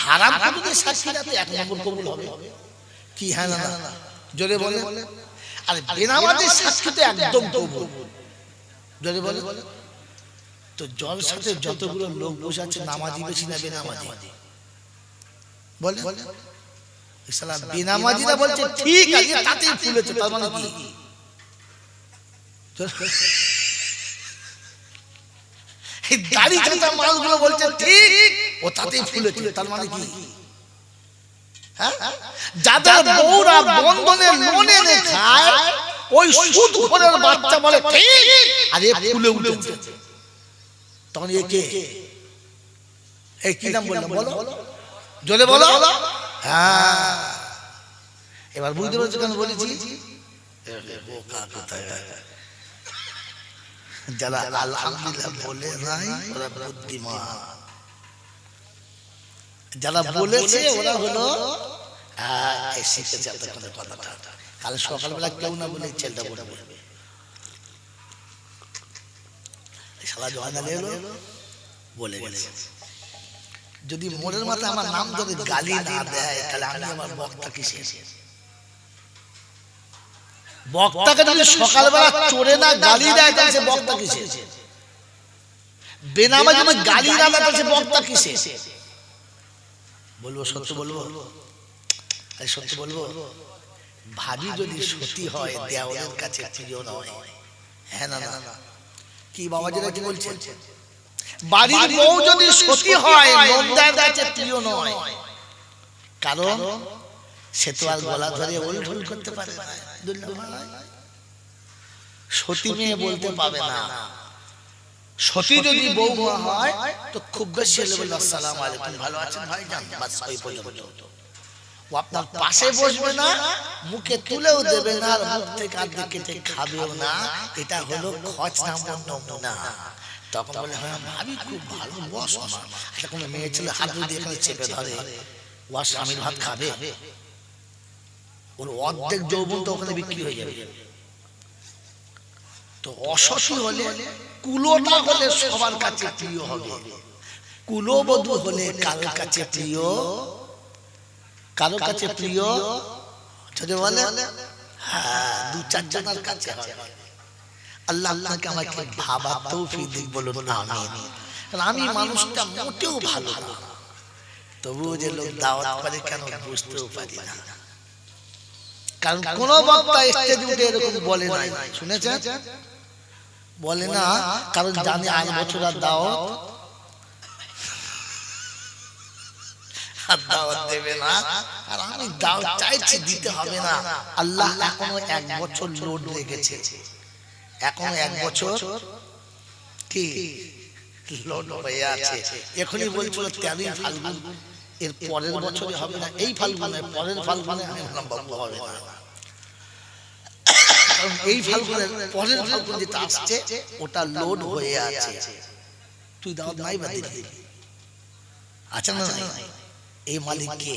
হারাম যদি সাক্ষী রাতে এক নম্বর কবুল হবে কি? হ্যাঁ না না জোরে বলে। আর বেনামাজি সাক্ষী তো একদম কবুল, জোরে বলে। তো জলসাতে যতগুলো লোক বসে আছে নামাজি বেশি না বেনামাজি? বলে ইসলাম বেনামাজিরা বলছে ঠিক আছে তাতেই ফুলেছে, তার মানে কি? দাড়ি কাটা মালগুলো বলছে ঠিক ও তাতেই ফুলেছে, তার মানে কি? যাদের বউরা বন্ধনে লোন এনে খায় ওই সুদখোরের বাচ্চা বলে ঠিক আর এ ফুলে উঠেছে, তখন এ কে? এই কি নাম বললাম বলো, জোরে বলো। হ্যাঁ এবার বুঝতে পারছো কেন বলেছি? যারা আলহামদুলিল্লাহ বলে নাই ওরা বুদ্ধিমান, যারা বলেছে ওরা হলো কথাটা। কাল সকালবেলা কেউ না বলে ছেলেটা বলবে শালা জয়নাল এলো বলে গেছে। যদি মোড়ের মাথায় আমার নাম ধরে গালি না দেয় তাহলে আমি আমার বক্তা কিসে? বক্তাকে যদি সকালবেলা চোরে না গালি দেয় তাহলে সে বক্তা কিসে? বেনামাজি যদি গালি না দেয় তাহলে সে বক্তা কিসে? বলবো সত্য বলবো, সত্য বলবো। ভাবি যদি সত্যি হয় দেওয়ালের কাছে প্রিয় নয়। হ্যাঁ না না কি বাবাজিরা কি বলছেন? বাড়ির বউ যদি সত্যি হয় নন্দার কাছে প্রিয় নয়, কারণ সে তো আর গলা ধরে ওলঢুল করতে পারে না। সতী মেয়ে বলতে পাবে না। সতী যদি বউ হয় তো খুব বেশি হলে বলবে আসসালামু আলাইকুম, ভালো আছেন ভাইজান, বাস ওই পর্যন্ত। ও আপনার পাশে বসবে না, মুখে তুলেও দেবে না, আর মুখ থেকে আধে কেটে খাবেও না। এটা হলো খচ নামের নমুনা। তখন বলে হ্যাঁ ভাবি খুব ভালো, বস আমার। এটা কোনো মেয়ে ছেলে হাত দিয়ে এখানে চেপে ধরে ও আর স্বামীর ভাত খাবে? ওর অর্ধেক যৌবন তো ওখানে বিক্রি হয়ে যাবে। তো অসতী হলে কুলোটা হলে সবার কাছে প্রিয় হবে, কুলবধূ হলে কারোর কাছে প্রিয়, কারোর কাছে প্রিয় যদি বলে হ্যাঁ দু চার জনের কাছে হবে। আল্লাহ আল্লাহকে আমাকে ভাবা তৌফিক দিক বলুন আমিন। কারণ আমি মানুষটা মোটেও ভালো না, তবুও যে লোক দাওয়াত করে কেন বুঝতেও পারি না। কারণ কোন বক্তা স্টেজে উঠে এরকম বলে নাই, শুনেছেন? বলে না, কারণ জানে 8 বছর আর দাওয়াত দেবে না। আর আমি দাওয়াত চাইছি, দিতে হবে না। আল্লাহ এখনো 1 বছর লোড রেখেছে, এখনো 1 বছর কি লোড হয়ে আছে। এখনই বলছিল 13 ফাল্গুন, এর পরের বছরে হবে না, এই ফাল্গুনে পরের ফাল্গুনে আমি বললাম বাবু হবে না। কারণ এই ফাল্গুনের পরের ফাল্গুন যেটা আসছে ওটা লোড হয়ে আছে। তুই দাওয়াত নাই বা দিবি? আচ্ছা না নাই? এই মালিক কে?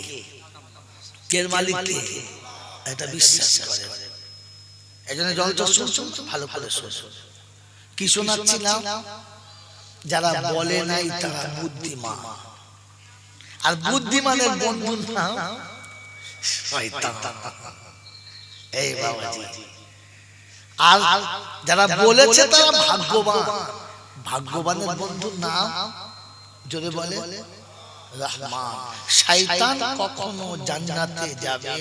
কের মালিক কে? এটা বিশ্বাস করে। এজন্য জলটা শুনছো ভালো করে শুনছো। কি শোনাচ্ছিলাম? যারা বলে নাই তারা বুদ্ধিমান, আর বুদ্ধিমানের বন্ধুর নাম শয়তান। এই বাবাজি, আর যারা বলেছে তারা ভাগ্যবান, ভাগ্যবানের বন্ধুর নাম জোরে বলে রহমান। শয়তান কখনো জান্নাতে যাবে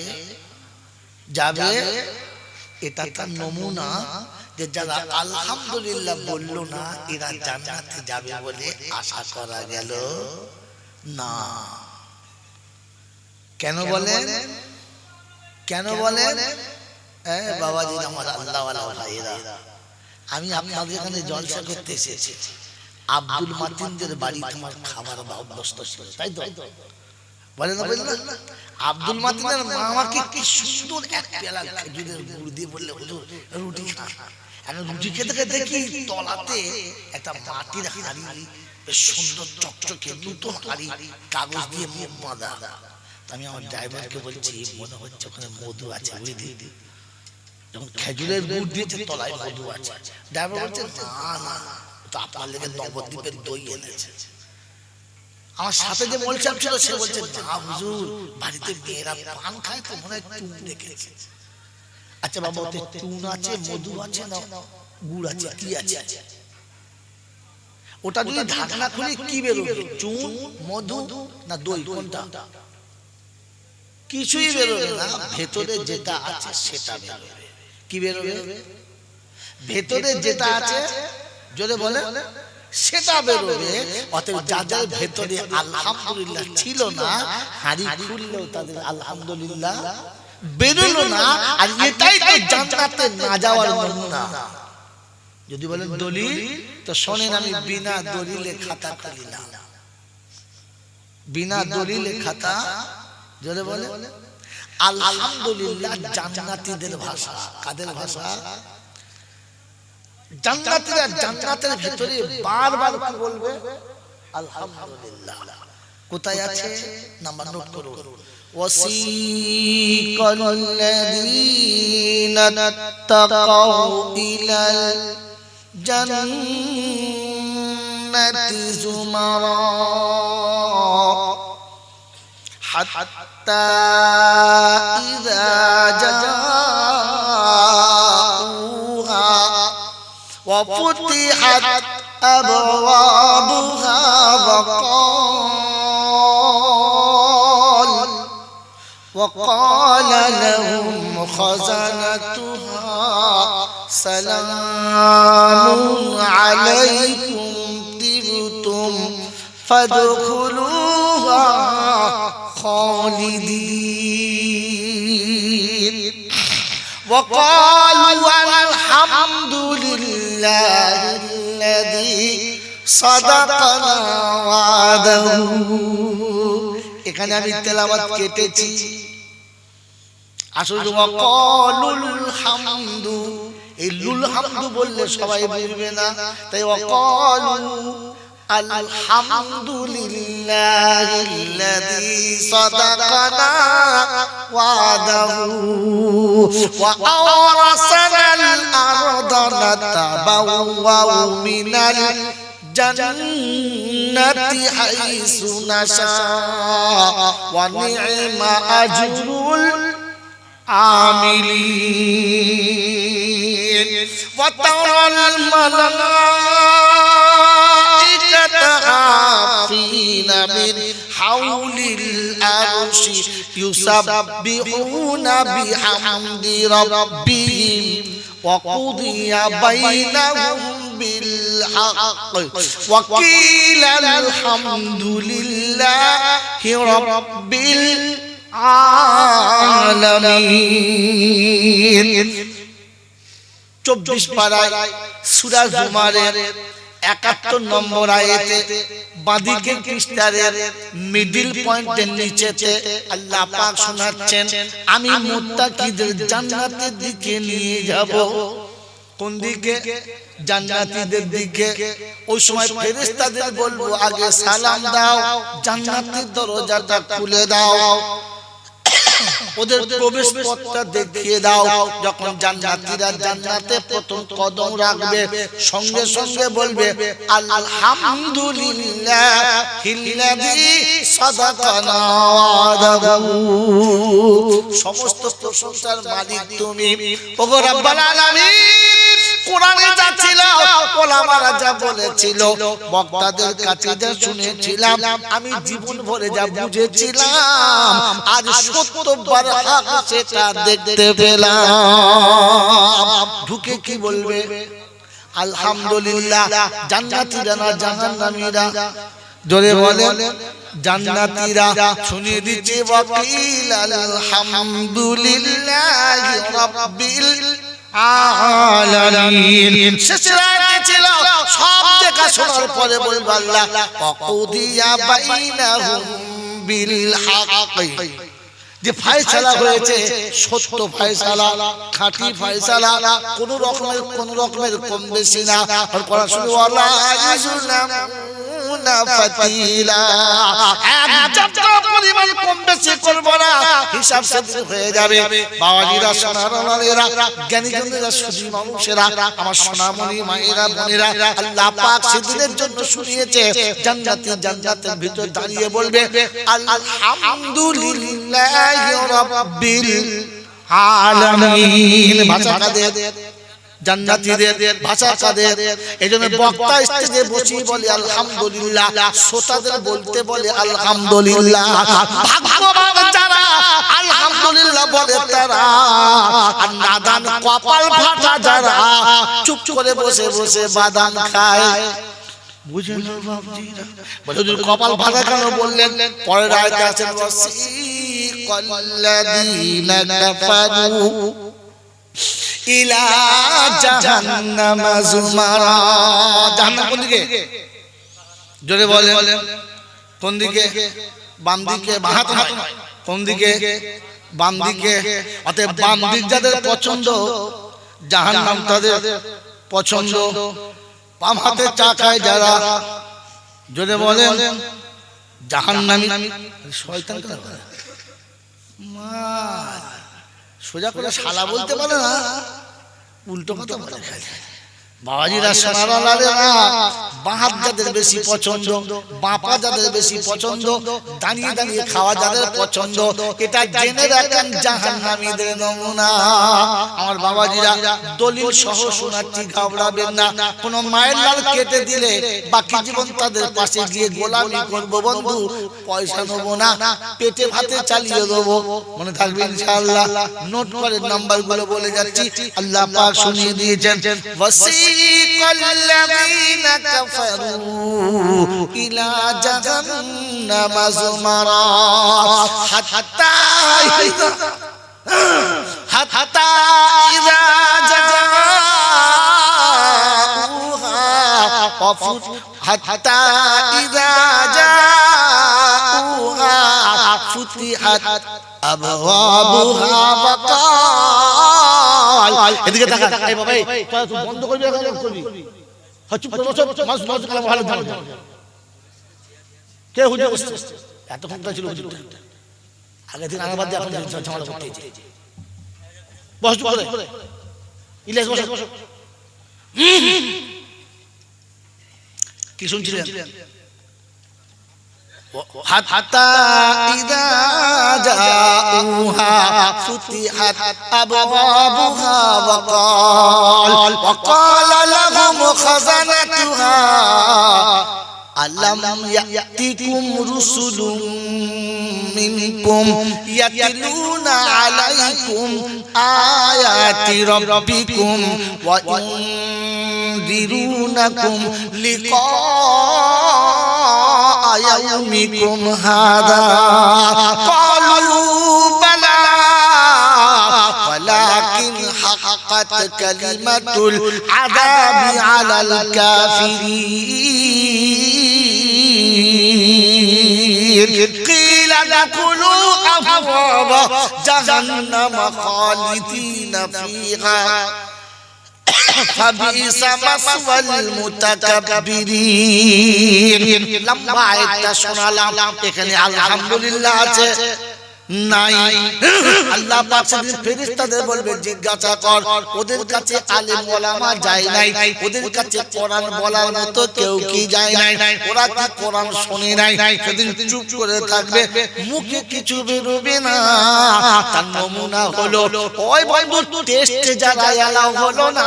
যাবে এটা তার নমুনা, যে যারা আলহামদুলিল্লাহ বলল না এরা জান্নাতে যাবে বলে আশা করা গেল না। কেন বলেন? কেন বলেন? বাবাজি আমার আল্লাহওয়ালা ভাইরা, আমি আপনাদের এখানে জলসা করতে এসেছি। আব্দুল মাতিনদের বাড়ি তোমার খাবার অভ্যস্ত ছিল, তাই তো? বলে না বলে না? আব্দুল মাতিনের মা আমাকে কি সুন্দর এক পেয়ালা খেজুরের গুড় দিয়ে বললে হুজুর রুটি খান। আমি রুটি খেতে খেতে দেখি তলাতে একটা মাটির হাঁড়ি, বেশ সুন্দর চকচকে নতুন হাঁড়ি, কাগজ দিয়ে মুখ বাঁধা। আমি আমার ড্রাইভারকে বলছি মনে হচ্ছে ওখানে মধু আছে, বুঝলি? যখন খেজুরের গুড় দিয়েছে তলায় মধু আছে। ড্রাইভার বলছে না না, তো আপনার লেগে নবদ্বীপের দই এনেছে। আমার সাথে যে মোল সাহেব ছিল সে বলছে না হুজুর বাড়িতে মেয়েরা পান খায় তো মনে হয় চুন দেখেছে। আচ্ছা বাবা ওতে চুন আছে মধু আছে না গুড় আছে কি আছে? ওটা যদি ঢাকনা খুলে কি বেরোবে? চুন মধু না দই কোনটা? কিছুই বেরোবে না, ভেতরে যেটা আছে সেটা বেরোবে। কি বেরোবে? ভেতরে যেটা আছে জোরে বলে সেটা বেরোবে। অতএব যাদের ভেতরে আলহামদুলিল্লাহ ছিল না, হাড়ি খুললেও তাদের আলহামদুলিল্লাহ বেরোলো না। আর এটাই তো জান্নাতে না যাওয়ার নমুনা। যদি বলেন দলিল তো শোনেন, আমি বিনা দলিলে খাতা খুলি না। বিনা দলিলে খাতা জোরে বলে আলহামদুলিল্লাহ জান্নাতীদের ভাষা। কাদের ভাষা? জান্নাতীরা জান্নাতের ভিতরে বারবার কি বলবে? আলহামদুলিল্লাহ। কোথায় আছে? নাম্বার নোট করুন। ওয়াসিকাল্লাযীনা তাকাউ ইলাল জান্নাতি যুমারা হাত্তা ইযা জাউহা وفتحت أبوابها وقال لهم خزنتها سلام عليكم طبتم فادخلوها خالدين وقالوا الحمد لله الذي صدقنا وعده। এখানে আমি তেলাওয়াত কেটেছি। আসলে ওয়াকালুল হামদু, এই লুল হামদু বললে সবাই বুঝবে না, তাই ওয়াকালু আলহামদুলিল্লাহিল্লাযী সাদাকানা ওয়াদাহু ওয়া আওরাসানাল আরদা নাতাবাওয়াউ মিনাল জান্নাতি হাইসু নাশা ওয়া নি'মা আজরুল আমিলিন ওয়া তারাল মালাইকাতা হাফিনা মিন হাওলিল আরশি ইউসাব্বিহুনা বিহামদি রাব্বিহিম ওয়া কুদিয়া বাইনাহুম বিল হক ওয়া কিলা আলহামদুলিল্লাহি রাব্বিল আলামিন। 24 পারায় সূরা জুমারের 71 নম্বর আয়াতে বাদিকে পৃষ্ঠার মিডল পয়েন্টের নিচেতে আল্লাহ পাক শোনাচ্ছেন, আমি মুত্তাকিদের জান্নাতের দিকে নিয়ে যাব। কোন দিকে? জান্নাতীদের দিকে। ওই সময় ফেরেশতাদের বলবো আগে সালাম দাও, জান্নাতের দরজাটা খুলে দাও, ওদের প্রবেশ পথটা দেখিয়ে দাও। যখন জান্নাতীরা জান্নাতে প্রথম কদম রাখবে সঙ্গে সঙ্গে বলবে আলহামদুলিল্লাহিল্লাযী সাদাকানা ওয়াদাহু। সমস্ত প্রশংসার মালিক তুমি, ওগো রব্বুল আলামিন। কোরআনে যা ছিল, ওলামারা যা বলেছিল, বক্তাদের কাছে যা শুনেছিলাম, আমি জীবন ভরে যা বুঝেছিলাম, আজ সত্যবার হক সেটা দেখতে পেলাম। ঢুকে কি বলবে? আলহামদুলিল্লাহ। জান্নাতীরা না জাহান্নামীরা? জোরে বলে জান্নাতীরা। শুনিয়ে দিচ্ছে ওয়াকিল আলহামদুলিল্লাহি রাব্বিল আলামিন। শেষের আয়াতে ছিল সব দেখা শোনার পরে বলবো আল্লাহ ওয়াকুদিয়া বাইনাহুম বিল হক, যে ফয়সালা হয়েছে সত্য ফয়সালা, খাঁটি ফয়সালা, কোন রকমের কম বেশি না। আর কোরআন শুনে ওয়ালা ইজলামুনা ফাতিলা, এক যাত্রা পরিমাণ আমি কম বেশি করব না, হিসাব সেদিন হয়ে যাবে। বাবাজিরা, সোনারওয়ালেরা, জ্ঞানীজনেরা, সুধী মানুষেরা, আমার সোনামণি মায়েরা, বোনেরা, আল্লাহ পাক সেদিনের জন্য শুনিয়েছে। জান্নাতি জান্নাতের ভিতর দাঁড়িয়ে বলবে আলহামদুলিল্লাহি রাব্বিল আলামিন। ভাষা কাদের? জান্নাতীদের ভাষা কাদের? এজন্য বক্তা স্টেজে বসে বলে আলহামদুলিল্লাহ, শ্রোতাদের বলতে বলে আলহামদুলিল্লাহ। ভাগ্যবান যারা আলহামদুলিল্লাহ বলে তারা, আর নাদান কপাল ফাটা যারা চুপ করে বসে বসে বাদাম খায়। বুঝলেন বাবজিরা? বলে কপাল ফাটা কেন বললেন? পরের আয়াতে আছে ওয়াসিকাল্লাযীনা কাফারু ইলা জাহান্নামা যুমারা। জাহান্নাম কোন দিকে? জোরে বলেন কোন দিকে? বাম দিকে, বাঁ হাত নয়। কোন দিকে? বাম দিকে। অতএব বাম দিক যাদের পছন্দ, জাহান্নাম তাদের পছন্দ। বাম হাতে চা খায় যারা, জোরে বলেন জাহান্নামী। শয়তান সোজা করে শালা বলতে পারে না, উল্টো কথা বলে। বাবাজিরা, সোনারওয়ালেরা, বাঁ হাত যাদের বেশি পছন্দ, বাঁ পা যাদের বেশি পছন্দ, দাঁড়িয়ে দাঁড়িয়ে খাওয়া যাদের পছন্দ, এটা জেনে রাখেন জাহান্নামীদের নমুনা। আমার বাবাজিরা, দলিল সহ শোনাচ্ছি, ঘাবড়াবেন না। কোন মায়ের লাল কেটে দিলে বাকি জীবন তাদের পাশে গিয়ে গোলামি করবো বন্ধু, পয়সা নেবো না, পেটে ভাতে চালিয়ে দেবো। মনে থাকবে ইনশাআল্লাহ। নোট করে নাম্বার গুলো বলে যাচ্ছি, আল্লাহ পাক শুনিয়ে দিয়েছেন الذين كفروا إلى جهنم زمرا حتى إذا جاءوها فتحت أبوابها وقال এদিকে তাকা। এই বাবা, এই তুই বন্ধ করবি না করবি? চুপ করে বসো, মাস মাস কালাম ভালো ধান। কে হুজুর বসছে? এত ক্ষমতা ছিল হুজুরটা। আগে দিন আনাবাদ দিয়ে এখন ঝামেলা করতে হয়েছে। বস চুপ করে। ইলিয়াস বসো। কি শুনছিলেন? حتى إذا جاءوها فتحت أبوابها وقال لهم خزنتها ألم يأتكم رسل منكم يتلون عليكم آيات ربكم وينذرونكم لقاء يومكم هذا قالوا بلى ولكن حقت كلمة العذاب على الكافرين قيل ادخلوا أبواب جهنم خالدين فيها فبئس مثوى المتكبرين। লম্বা আয়াতটা শোনালাম, এখানে আলহামদুলিল্লাহ আছে নাই? আল্লাহ পাক সেদিন ফেরেশতাদের বলবে জিজ্ঞাসা কর, ওদের কাছে আলেম ওলামা যায় নাই, ওদের কাছে কোরআন বলার মতো কেউ কি যায় নাই? ওরা কি কোরআন শুনে নাই? সেদিন চুপ করে থাকবে, মুখে কিছু বেরোবে না। তার নমুনা হলো ওই বন্ধু টেস্টে যারা এলাও হলো না,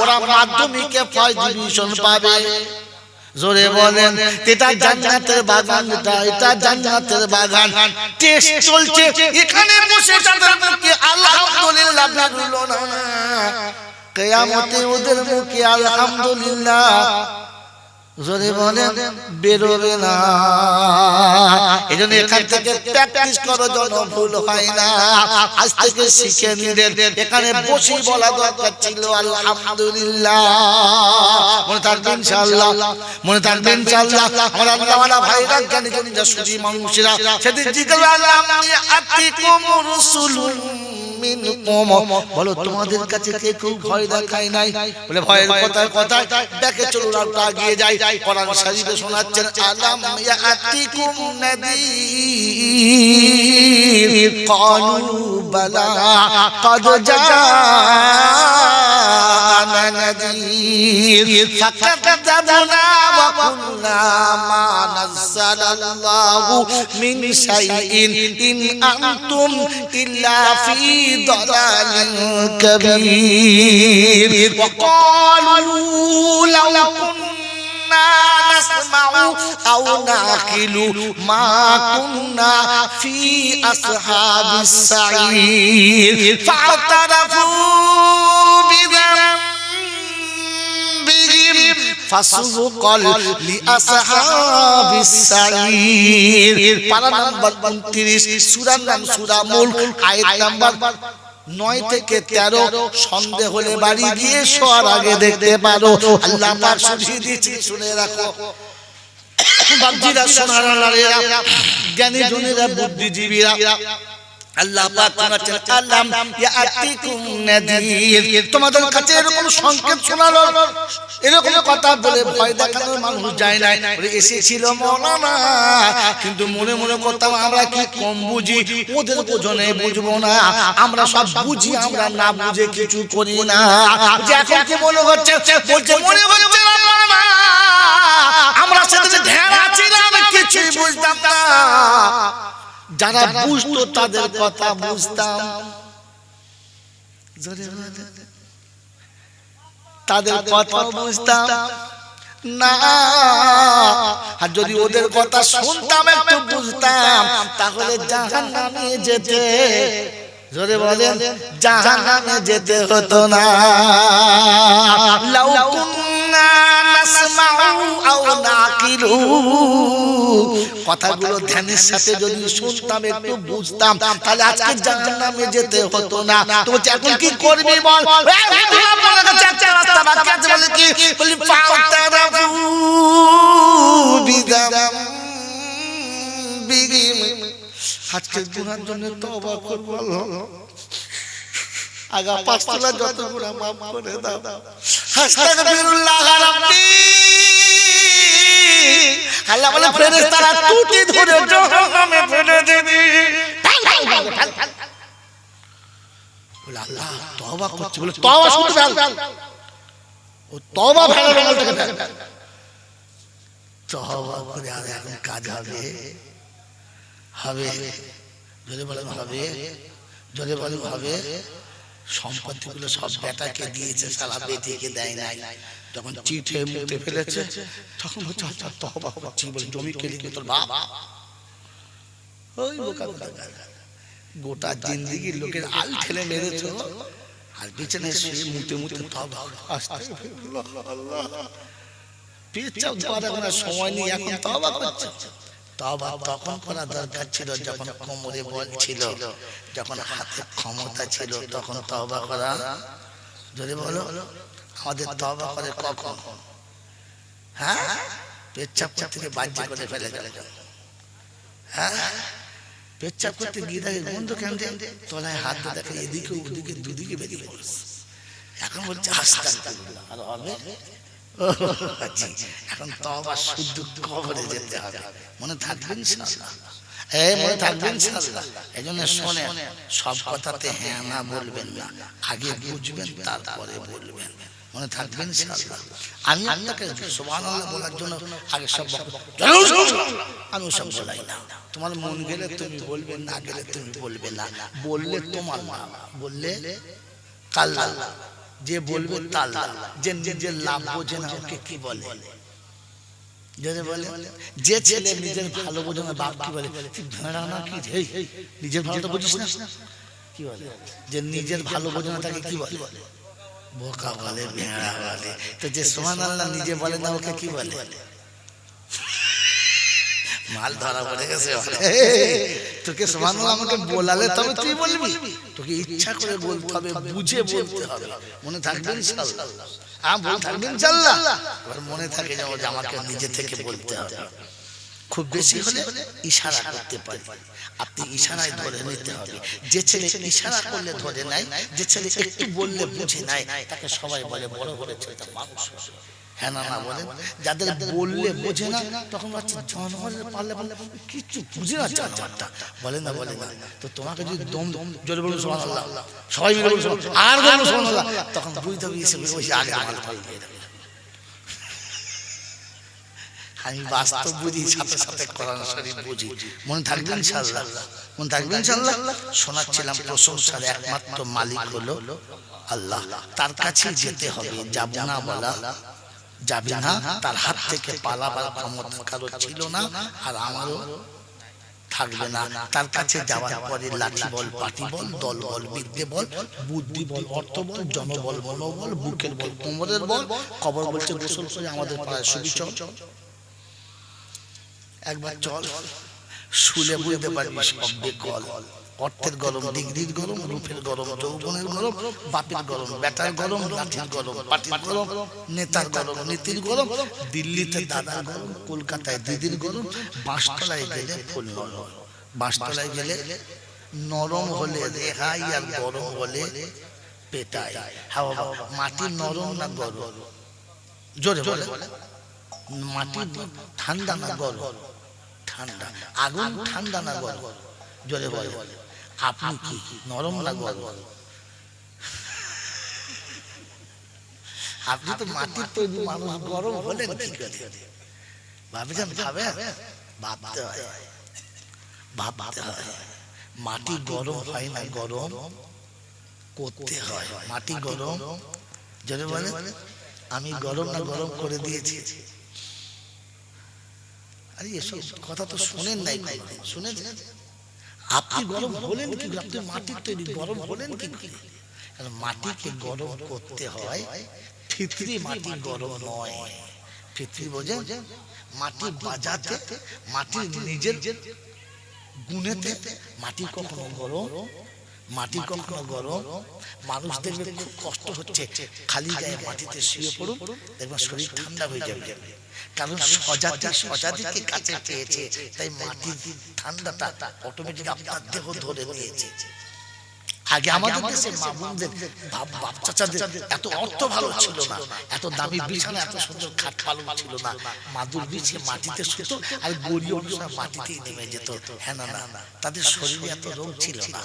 ওরা মাধ্যমিকে ফার্স্ট ডিভিশন পাবে। জোরে বলেন, এটা জান্নাতের বাগান, এটা জান্নাতের বাগান। টেস্ট চলছে, এখানে বসে তাদের মুখে আলহামদুলিল্লাহ বেরোলো না, কিয়ামতে ওদের মুখে আলহামদুলিল্লাহ জোরে বলেন বেরোবে না। এজন্য এখান থেকে প্র্যাকটিস করো যেন ভুল হয় না। আজ থেকে শিখে নিলেন, এখানে বসে বলা দরকার ছিল আলহামদুলিল্লাহ। মনে থাকবে ইনশাআল্লাহ, মনে থাকবে ইনশাআল্লাহ। আমার আল্লাহওয়ালা ভাইরা, জ্ঞানীজনেরা, সুধী মানুষেরা সেদিন জিজ্ঞাসা আল্লাহ আতিকুম রাসূলুন মিনকুম, বলো তোমাদের কাছে কে কেউ ভয় দেখায় নাই? বলে ভয়ের কথায় কথায় দেখে চলো রাতটা এগিয়ে যায়। কোরআন শরীফে শোনাচ্ছেন আলাম ইয়াতিকুম নাযীর نذير قالوا بلى قد جاءنا نذير فكذبنا وقلنا ما نزل الله من شيء إن أنتم إلا في ضلال كبير وقالوا لو كنا نسمع أو نعقل ما كنا في أصحاب السعير فاعترفوا بذنبهم فسحقا لأصحاب السعير পারা নাম্বার 29 সূরার নাম সূরা মুলক আয়াত নাম্বার 9 থেকে 13 সন্দেহ হলে বাড়ি গিয়ে শোয়ার আগে দেখতে পারো আল্লাহ পাক শুনিয়ে দিয়েছে শুনে রাখো বাগজিরা সোনারারা জ্ঞানী জনেরা বুদ্ধিজীবীরা আল্লাহ পাক বলেছেন আলাম ইয়াতিকুম নাযীর তোমাদের কাছে এরকম সংকেত শোনালো এরকম কথা বলে ভয় দেখানোর মানুষ যায় না এসেছিল মাওলানা কিন্তু মনে মনে করতাম আমরা কি কম বুঝি ওদের বোঝনে বুঝবো না আমরা সব বুঝি আমরা না বুঝে কিছু করি না যে এখন কি মনে হচ্ছে বলছে মনে হচ্ছে মাওলানা আমরা সেদিন ঢেড়া ছিলাম কিছুই বুঝতাম না যারা বুঝতো তাদের কথা বুঝতাম তাদের কথা বুঝতাম না আর যদি ওদের কথা শুনতাম একটু বুঝতাম তাহলে জাহান্নামে যেতে জোরে বলেন জাহান্নামে যেতে হতো না লাউ কুন্না নাসমাউ আও নাকিলু কথাগুলো ধ্যানের সাথে যদি শুনতাম একটু বুঝতাম তাহলে আজকে জাহান্নামে যেতে হতো না তো এখন কি করবি বল আমার কাছে একটা রাস্তা বাকি আছে বলে কি বলি ফাউতারাফু বিদাম বিগিম আজকে গুনার জন্য তওবা করব আগা পাঁচতলা যত গুনাহ maaf করে দাও আস্তাগফিরুল্লাহ রাব্বি আল্লাহ বলে ফেরেশতারা টুটি ধরে জাহান্নামে ফেলে দেবে বলে আল্লাহ তওবা করছে বলে তওবা শুনতে ফেল ও তওবা ফেলে বলতে ফেল তওবা করে আর এখন কাজ হবে হবে যদি বলে হবে যদি বলে হবে সম্পত্তিগুলো সব বেটাকে দিয়েছে সারা বেটিকে দেয় নাই যখন চিঠে মুতে ফেলেছে তখন বলছে আচ্ছা তওবা করছি বলে জমি কেড়ে নিয়ে তোর বাপ ওই বোকা কথা গোটা জিন্দেগি লোকের আল ঠেলে মেরেছো আর বিছানায় শুয়ে মুতে মুতে তওবা আস্তাগফিরুল্লাহ আল্লাহ পিছাও দোয়া করার সময় নেই এখন তওবা করছে তওবা তখন করা দরকার ছিল যখন কোমরে বল ছিল যখন হাতে ক্ষমতা ছিল তখন তওবা করা যদি বলো আমাদের তওবা করে কখন হ্যাঁ পেচ্ছাপ থেকে বাজ্য করে ফেলে গেল হ্যাঁ পেচ্ছাপ করতে গিয়ে দেখে গন্ধ কেন তলায় হাত দেখে এদিকে ওদিকে দুদিকে বেরিয়ে পড়ছে এখন বলছে আস্তাগফিরুল্লাহ আর হবে এখন তওবা শুদ্ধ কবরে যেতে হবে মনে থাকবেন ইনশাআল্লাহ মনে থাকবেন ইনশাআল্লাহ এজন্য শুনেন সব কথাতে হ্যাঁ না বলবেন না আগে বুঝবেন তারপরে বলবেন মনে থাকবেন ইনশাআল্লাহ আমি আপনাকে সুবহানাল্লাহ বলার জন্য আগে সব আমি সব বলাই না তোমার মন গেলে তুমি বলবে না গেলে তুমি বলবে না বললে তোমার না বললে কাল্লা যে বলবে তার যে নিজের লাভ বোঝে না ওকে কি বলে যদি বলে যে ছেলে নিজের ভালো বোঝে না বাপ কি বলে ভেড়া না কি নিজের ভালোটা বুঝিস না কি বলে যে নিজের ভালো বোঝে না তাকে কি বলে বোকা বলে ভেড়া বলে তো যে সুবহানাল্লাহ নিজে বলে না ওকে কি বলে মাল ধরা পড়ে গেছে তোকে সুবহানাল্লাহ আমাকে বলালে তবে তুই বলবি তোকে ইচ্ছা করে বলতে হবে বুঝে বলতে হবে মনে থাকবে ইনশাআল্লাহ বল থাকবে ইনশাআল্লাহ আর মনে থাকে যে আমাকে নিজে থেকে বলতে হবে খুব বেশি হলে ইশারা করতে পারি আপনি ইশারায় ধরে নিতে হবে যে ছেলে ইশারা করলে ধরে নাই যে ছেলে একটু বললে বুঝে নাই তাকে সবাই বলে বড় বড় ছেলেটা মানুষ হ্যাঁ না না বলেন, যাদের বললে বোঝে না তখন হচ্ছে জনগণের পারলে পারলে কিছু বুঝে না জানটা বলে না বলে না। তো তোমাকে যদি দম জোরে বলুন সুবহানাল্লাহ, সবাই মিলে বলুন আর বলুন সুবহানাল্লাহ, তখন বুঝতে হবে এসে বসে আগে মাল পাই দিয়ে দেবে। আমি বাস্তব বুঝি, সাথে সাথে কোরআন শরীফ বুঝি। মনে থাকবে ইনশাআল্লাহ, মনে থাকবে ইনশাআল্লাহ। শোনাচ্ছিলাম প্রশংসার একমাত্র মালিক হলো আল্লাহ, তার কাছে যেতে হবে, যাব না বলা যাবে না। তার হাত থেকে পালাবার ক্ষমতা কারো ছিল না, আর আমারও থাকবে না। তার কাছে যাওয়ার পরে লাঠি বল, পাটি বল, দল বল, বিদ্যে বল, বুদ্ধি বল, অর্থ বল, জনবল, মনোবল, বুকের বল, কোমরের বল। কবর বলছে গোসল করে আমাদের পাড়ায় শুবি, চল একবার চল, শুলে বুঝতে পারবি সব বেকল। অর্থের গরম, ডিগ্রির গরম, রূপের গরম, যৌবনের গরম, বাপের গরম, বেটার গরম, লাঠির গরম, পাটির গরম, নেতার গরম, নীতির গরম, দিল্লিতে দাদার গরম, কলকাতায় দিদির গরম, বাঁশতলায় গেলে ফুল নরম। বাঁশতলায় গেলে নরম হলে রেহাই, আর গরম হলে পেটাই। হ্যাঁ মাটি নরম না গরম? জোরে বলে, মাটি ঠান্ডা না গরম? ঠান্ডা। আগুন ঠান্ডা না গরম? জোরে বলে, আপনি কি নরম না গরম? আপনি তো মাটির তৈরি মানুষ, গরম হলেন কি করে? ভাবছেন? ভাবতে হয়, ভাবতে হয়। মাটি গরম হয় না, গরম করতে হয়। মাটি গরম, জোরে বলে, আমি গরম না গরম করে দিয়েছি। আরে এসব কথা তো শোনেন নাই, শুনেছেন? আপনি গরম হলেন কি? আপনি মাটির তৈরি, গরম হলেন কি? কারণ মাটিকে গরম করতে হয়। ফিতরি মাটি গরম নয়। ফিতরি বোঝেন? মাটি বাজাতে, মাটির নিজের গুণেতে মাটি কখনো গরম, মাটি কখনো গরম। মানুষ দেখবে খুব কষ্ট হচ্ছে, খালি গায়ে মাটিতে শুয়ে পড়ুন, দেখবেন শরীর ঠান্ডা হয়ে যাবে। কারণ সজাতিকে কাছে পেয়েছে, তাই মাটির ঠান্ডাটা অটোমেটিক আপনার দেহ ধরে নিয়েছে। আগে আমাদের দেশে মা বোনদের, বাপ চাচাদের এত অর্থ ভালো ছিল না, এত দামি বিছানা, এত সুন্দর খাট পালন ছিল না। মাদুর বিছিয়ে মাটিতে শুতো, আর গড়িয়ে অনুসার মাটিতেই নেমে যেত। হ্যাঁ না না, তাদের শরীরে এত রোগ ছিল না,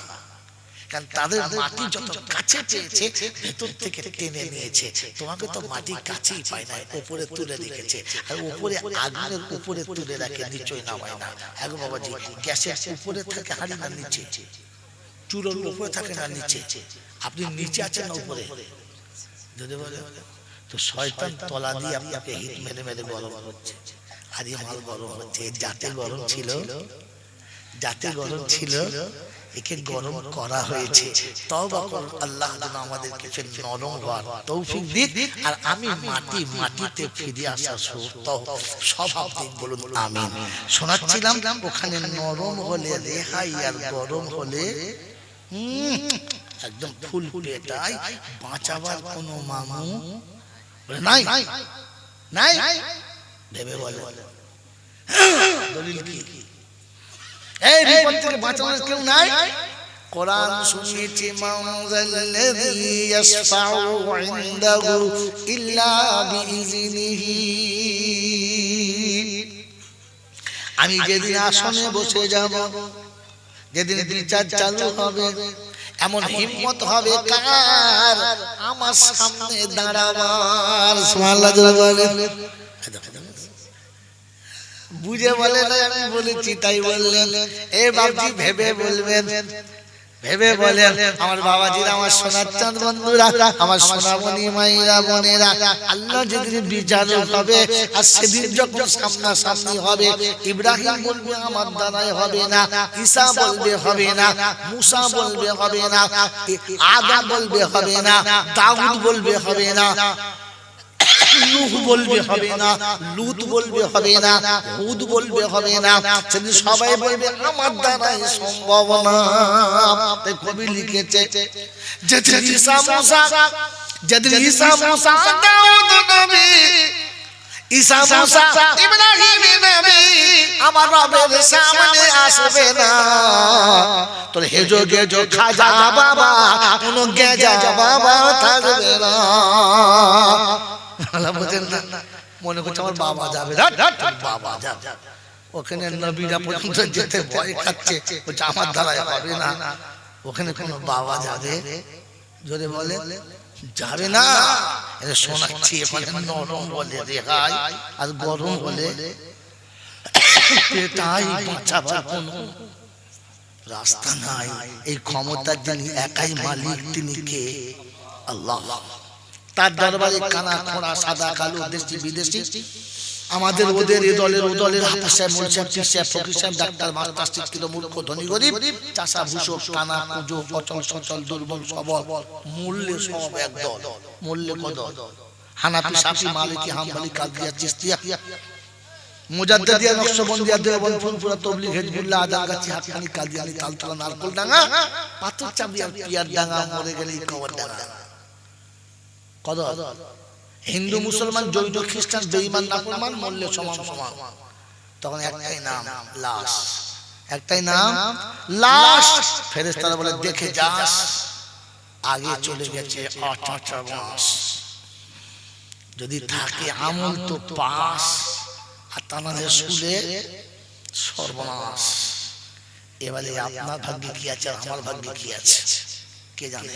কারণ তাদের মাটি যত কাছে পেয়েছে ভেতর থেকে টেনে নিয়েছে। তোমাকে তো মাটি কাছেই পায় না, উপরে তুলে রেখেছে। আর উপরে আগুনের উপরে তুলে রাখে, নিচই নামায় না। হ্যাঁ গো বাবাজি, গ্যাসের উপরে থাকে হাড়ি না নিচে? চুলোর উপরে থাকে না নিচে? আপনি নিচে আছেন না উপরে? যদি বলে তো শয়তান তলা দিয়ে আপনাকে হিট মেরে মেরে গরম হচ্ছে। আর এই মাল গরম হচ্ছে, যাতে গরম ছিল, যাতে গরম ছিল, একে গরম করা হয়েছে। তওবা করুন, আল্লাহ যেন আমাদেরকে নরম হওয়ার তৌফিক দিক। আর আমি মাটিতে ফিরে আসা স্বভাব দিন, বলুন আমিন। শোনাচ্ছিলাম ওখানে নরম হলে রেহাই, আর গরম হলে একদম ফুল পেটাই। বাঁচাবার কোনো মামু নাই, নাই ভেবে বলে দলিল কি? এই বিপদ থেকে বাঁচানোর কেউ নাই। কোরআন শুনিয়েছে, মাউযাল্লাযী ইয়াশফাউ ইনদাহু ইল্লা বিইজনিহি। আমি যেদিন আসনে বসে যাব, যেদিন বিচার চালু হবে, এমন হিম্মত হবে কার আমার সামনে দাঁড়াবার। সুবহানাল্লাহ বলেন। বুঝে বলে না, আমি বলেছি তাই বললেন। এ বাবজি ভেবে বলবেন, ভেবে বলেন। আমার বাবাজিরা, আমার সোনার চাঁদ বন্ধুরা, আমার সোনামণি মায়েরা, বোনেরা, আল্লাহ যেদিন বিচারক হবে, আর সেদিন যখন সামনাসামনি হবে, ইব্রাহিম বলবে আমার দ্বারাই হবে না, ঈসা বলবে হবে না, মুসা বলবে হবে না, আদম বলবে হবে না, দাউদ বলবে হবে না, নূহ বলবে হবে না, লূত বলবে হবে না, হুদ বলবে হবে না। সেদিন সবাই বলবে আমার দ্বারাই সম্ভব না। তাই কবি লিখেছে, যেদিন ঈসা মুসা, যেদিন ঈসা মুসা দাউদ নবী, ঈসা মুসা ইব্রাহিম নবী আমার রবের সামনে আসবে না। তোর হেজো গেজো খাজা বাবা, কোনো গেজা বাবা থাকবে না। আল্লাহ বলেন না, মনে করছে আমার বাবা যাবে, বাবা যাবে, ওখানে নবীরা পর্যন্ত যেতে ভয় খাচ্ছে, বলছে আমার দ্বারা হবে না, ওখানে কোনো বাবা যাবে? জোরে বলে যাবে না। শোনাচ্ছি এখানে নরম বলে রেহাই, আর গরম বলে পেটাই, বাঁচাবার কোনো রাস্তা নাই। এই ক্ষমতার যিনি একাই মালিক, তিনি কে? আল্লাহ। তার দরবারে কানা খোঁড়া সাদা কালো দেশি বিদেশি, আমাদের ওদের এ দলের ও দলের হাফেজ সাহেব, মুল সাহেব, পীর সাহেব, ফকির সাহেব, ডাক্তার, মাস্টার, শিক্ষিত, মূর্খ, ধনী, গরিব, চাষা, ভূষক, কানা, কুজো, অচল, সচল, দুর্বল, সবল, মূল্যে সব এক দল। মূল্যে কত? হানাফি, শাফি, মালিকি, হাম্বলি, কাদিয়া, চিশতিয়া, মুজাদ্দিদিয়া, নকশবন্দিয়া, দেওবন্দ, ফুরফুরা, তবলিগ, হিজবুল্লাহ, আদালগাছি, হাতখানি, কাদিয়ানি, তালতলা, নারকলডাঙ্গা, পাথর চাবিয়া, পিয়ার ডাঙ্গা, মরে গেলে কবর ডাঙ্গা। কত? হিন্দু, মুসলমান, জৈন, খ্রিস্টান, বেঈমান, নাফরমান, মরলে সমান সমান। তখন একটাই নাম, লাশ। একটাই নাম, লাশ। ফেরেশতারা বলে দেখে যাস, আগে চলে গেছে 8 মাস, যদি থাকে আমল তো পাস, আর তা না শুলে সর্বনাশ। এবারে আপনার ভাগ্যে কি আছে, আমার ভাগ্যে কি আছে কে জানে?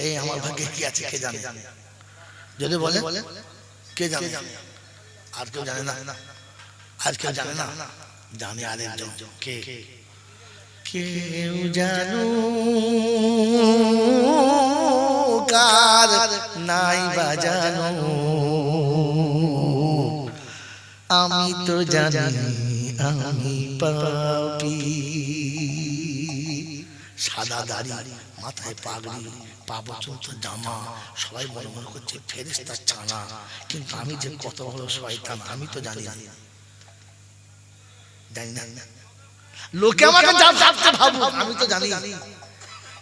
এই আমার ভাগ্যে কি আছে কে জানে? যদি বলে কে জানে? আর কেউ জানে না, আর কেউ জানে না, জানে আরেকজন। কে? কেউ জানো কার নাই বাজানো, আমি তো জানি আমি পাপী। সাদা দাড়ি, মাথায় পাগড়ি, পা পর্যন্ত জামা, সবাই মনে মনে করছে ফেরেশতার ছানা, কিন্তু আমি যে কত বড় শয়তান আমি তো জানি না, জানি না। লোকে আমাকে যা ভাবতে ভাবুক, আমি তো জানি।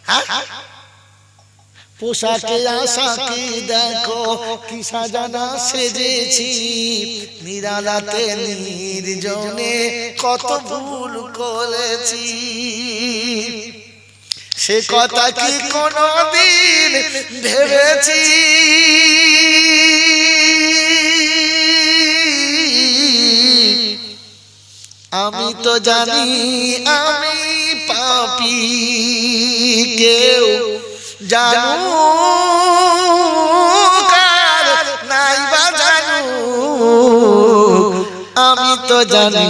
হ্যাঁ, পোশাকে আশাকে দেখো কি সাজানা সেজেছি, নিরালাতে নির্জনে কত ভুল করেছি, সে কথা কি কোনদিন ভেবেছি? আমি তো জানি আমি পাপী, কেউ জানু কার নাই বা জানু, আমি তো জানি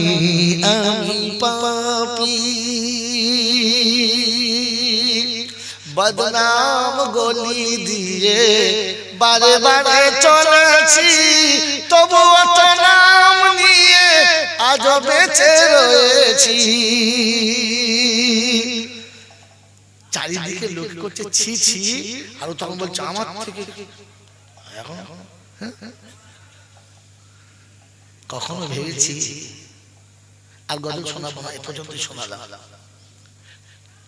আমি পাপী। বদনাম গলি দিয়ে বারে বারে চলেছি, তবুও তো নাম নিয়ে আজও বেঁচে রয়েছি। চারিদিকে লোক করছে ছি ছি, আর তখন বলছে আমার থেকে এখন কখনো ভেবেছি। আর গজল শোনাবো না, এ পর্যন্ত শোনালাম।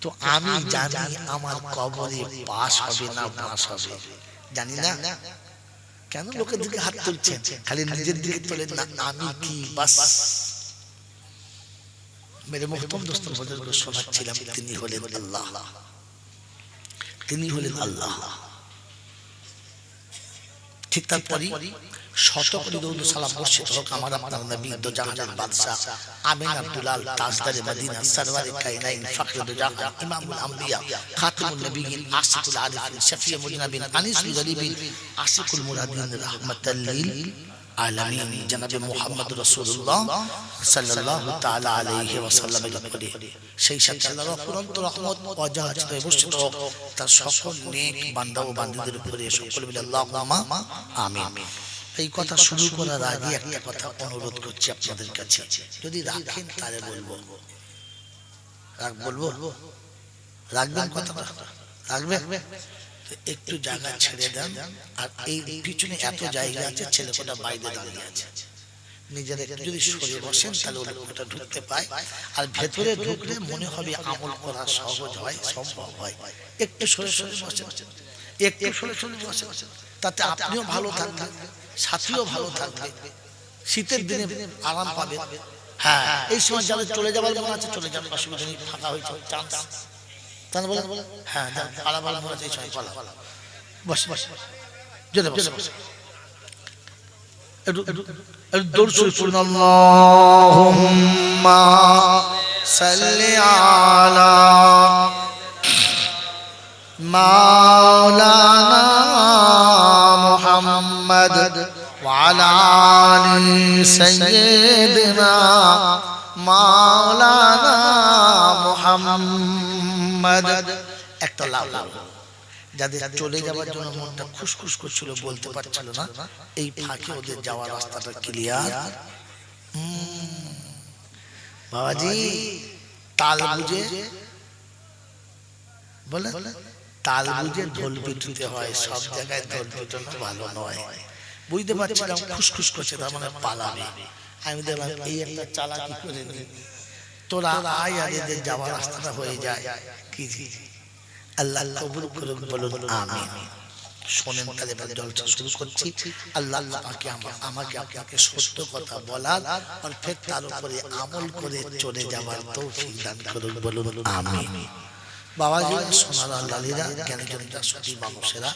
তো আমি জানি আমার কবরে পাস হবে না বাস হবে, জানি না। কেন লোকের দিকে হাত তুলছেন, খালি নিজের দিকে তোলেন না? আমি কি বাস মেরে মুহতরম দোস্ত বুজুর্গ শোনাচ্ছিলাম, তিনি হলেন আল্লাহ, তিনি হলেন আল্লাহ। ঠিক তারপরই শত কোটি দরুদ সালাম বর্ষিত হোক আমার আপনার নবী দো জাহানের বাদশা আমিন আব্দুল্লাহ তাজদারে মদিনা সরওয়ারে কায়নাইন ফখরে দো জাহান ইমামুল আম্বিয়া খাতিমুন নবিয়্যিন আশিকুল আরিফিন শফিউল মুজনাবিন আনিসুল গরিবিন আশিকুল মুরাদিন রাহমাতাল লিল আলামিন জনাবে মুহাম্মদ রাসূলুল্লাহ সাল্লাল্লাহু তাআলা আলাইহি ওয়াসাল্লাম এর উপরে সেই সাথে আল্লাহর অফুরন্ত রহমত অজাহাতে বর্ষিত হোক তার সকল নেক বান্দা ও বান্দীদের উপরে, সকল বলে আল্লাহুম্মা আমিন। এই কথা শুরু করার আগে একটা কথা অনুরোধ করছি আপনাদের কাছে, যদি রাখেন তাহলে বলবো, বলবো রাখবেন, কথাটা রাখবেন। একটু জায়গা ছেড়ে দেন, আর এই পিছনে এত জায়গা আছে, ছেলেটা বাইরে দাঁড়িয়ে আছে, নিজের একটু যদি সরে বসেন তাহলে ওটা ঢুকতে পায়, আর ভেতরে ঢুকলে মনে হবে আমল করা সহজ হয়, সম্ভব হয়। একটু সরে সরে বসেন, একটু সরে সরে বসেন, তাতে আপনিও ভালো থাকবেন, সাথীও ভালো থাকবে, শীতের দিনে আরাম পাবে। হ্যাঁ, এই সময় যাদের চলে যাবার মনে আছে চলে যাবে, অসুবিধা নেই, ফাঁকা হয়েছে চান্স। তাহলে বলেন হ্যাঁ পালা পালা মনে আছে, এই সময় পালা বস বস জোরে বস বস দরুদ শরীফ পড়ুন, আল্লাহুম্মা সাল্লি আলা মাওলানা মুহাম্মদ ওয়া আলা আলি সাইয়্যিদিনা মাওলানা মুহাম্মদ। একটা লাভ যাদের চলে যাওয়ার জন্য মনটা খুশখুশ করছিল, বলতে পারছিল না, এই ফাঁকে ওদের যাওয়ার রাস্তাটা ক্লিয়ার। বাবাজি তাল বুঝে বলে, তাল বুঝে ঢোল পিটতে হয়, সব জায়গায় ঢোল পিটানো ভালো নয়। বুঝতে পারছিলাম খুশখুশ করছে, তার মানে পালাবে। আমি দেখলাম এই একটা চালাকি করে নি, তোরা আয় আর এদের যাওয়ার রাস্তাটা হয়ে যায়। কি আল্লাহ কবুল করুন, বলুন আমিন। শোনেন তাহলে এবার জলসা শুরু করছি। আল্লাহ আমাকে আপনাকে সত্য কথা বলার আর ফের তার উপরে আমল করে চলে যাওয়ার তৌফিক দান করুন, বলুন আমিন। বাবাজি, সোনার লালীরা, জ্ঞানীজনরা, সতী মানুষেরা,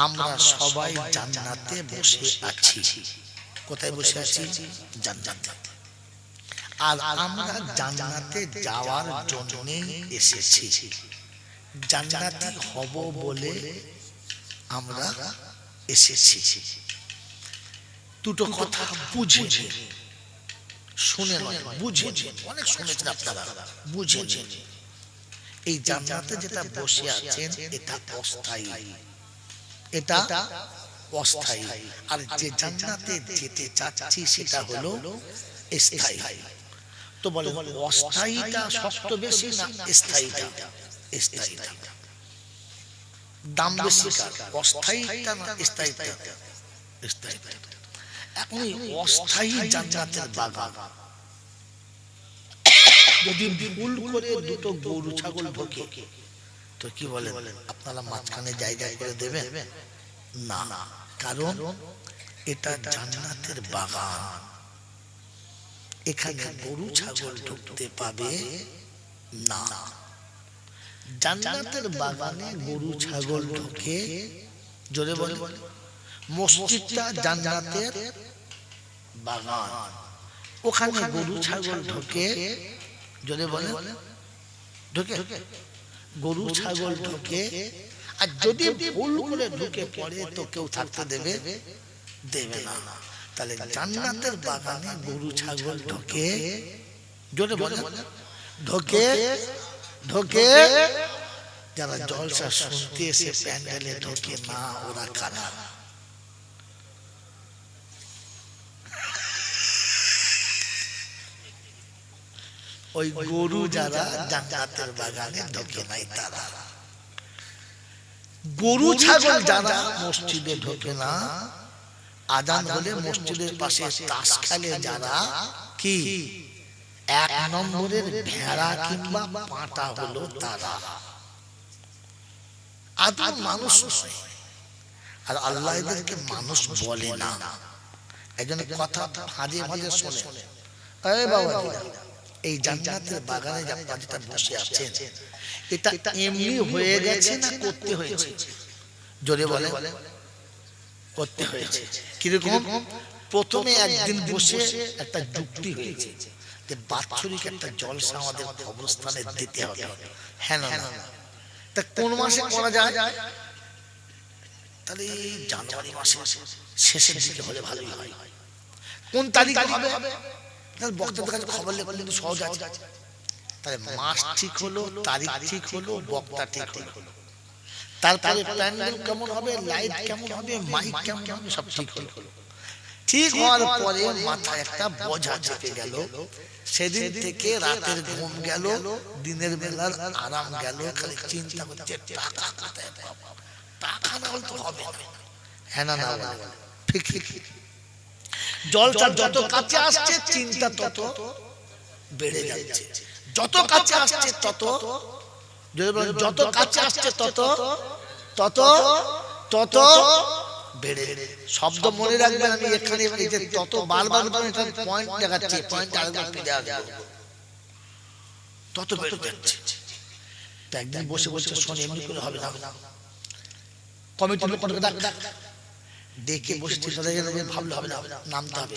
আমরা সবাই জান্নাতে বসে আছি। কোথায় বসে আছি? জান্নাতে। আর আমরা জান্নাতে যাওয়ার জন্য এসেছি, জান্নাতি হব বলে আমরা এসেছি। দুটো কথা বুঝে শুনে নয়, বুঝে। অনেক শুনেছেন আপনারা, বুঝে। এই জান্নাতে যেটা বসে আছেন এটা অস্থায়ী, এটা অস্থায়ী। আর যে জান্নাতে যেতে চাচ্ছি সেটা হলো স্থায়ী। তো বলে অস্থায়ীটা শক্ত বেশি না স্থায়ীটা? স্থায়ীটা দাম বেশি কার, অস্থায়ীটা না স্থায়ীটা? স্থায়ীটা। এখন অস্থায়ী জান্নাতের বাগান যদি ভুল করে দুটো গরু ছাগল ঢোকে, তো কি বলেন আপনারা মাঝখানে জায়গা করে দেবেন? না, কারণ এটা জান্নাতের বাগান, এখানে গরু ছাগল ঢুকতে পাবে না। জান্নাতের বাগানে গরু ছাগল ঢোকে, জোরে বলে। মসজিদটা জান্নাতের বাগান, ওখানে গরু ছাগল ঢোকে, জোরে বলে। ঢোকে, গরু ছাগল ঢোকে। আর যদি ভুল করে ঢুকে পড়ে তো কেউ থাকতে দেবে না। তাহলে জান্নাতের বাগানে গরু ছাগল ঢোকে, জোরে বলে। ঢোকে, ঢোকে। যারা জলসা শুনতে এসে প্যান্ডেলে ঢোকে না, ওরা কারা? ওই গরু যারা জান্নাতের বাগানে ঢোকে নাই তারা। গরু ছাগল যারা মসজিদে ঢোকে না, আজান হলে মসজিদের পাশে তাস খেলে যারা, কি এক নম্বরের ভেড়া কিংবা পাঁটা হলো তারা। আদৌ মানুষ নয়। আর আল্লাহ এদেরকে মানুষ বলে না। একজন কথা হাজে ভাজে শোনে, এই বাবা, এই জান্নাতের বাগানে যেটা বসে আছেন এটা এমনি হয়ে গেছে না করতে হয়েছে? জোরে বলে। করতে হয়েছে। কিরকম? প্রথমে একদিন বসে একটা যুক্তি হয়েছে যে বাৎসরিক একটা জলসা আমাদের কবরস্থানে দিতে হবে। হ্যাঁ না? তা কোন মাসে করা যায়? তাহলে জানুয়ারি মাসে শেষের দিকে হলে ভালোই হয়। কোন তারিখে হবে? বক্তাদের কাছে খবর লেখা কিন্তু সহজ আছে। তাহলে মাস ঠিক হলো, তারিখ ঠিক হলো, বক্তা ঠিক হলো, তারপরে প্যান্ডেল কেমন হবে, লাইট কেমন হবে, মাইক কেমন হবে, সব ঠিক হলো। ঠিক হওয়ার পরে মাথায় একটা বোঝা চেপে গেল। সেদিন থেকে রাতের ঘুম গেল, দিনের বেলার আরাম গেল। খালি চিন্তা করছে টাকা কোথায় পাবো, টাকা না হলে তো হবে না। হ্যাঁ না? ঠিক। জলটা যত কাছে আসছে চিন্তা তত বেড়ে যাচ্ছে, যত কাছে আসছে তত, যত কাছে আসছে তত তত তত বেড়ে। শব্দ মনে রাখবেন, আমি এখানে তত বারবার পয়েন্ট দেখাচ্ছি, পয়েন্ট আরেকবার ফিরে আসবো, তত বেড়ে যাচ্ছে। তো একদিন বসে বসে শোনে, এমনি করে হবে না। কমিটির লোককে ডাক, দেখে বসে ভাবলে হবে না, নামতে হবে।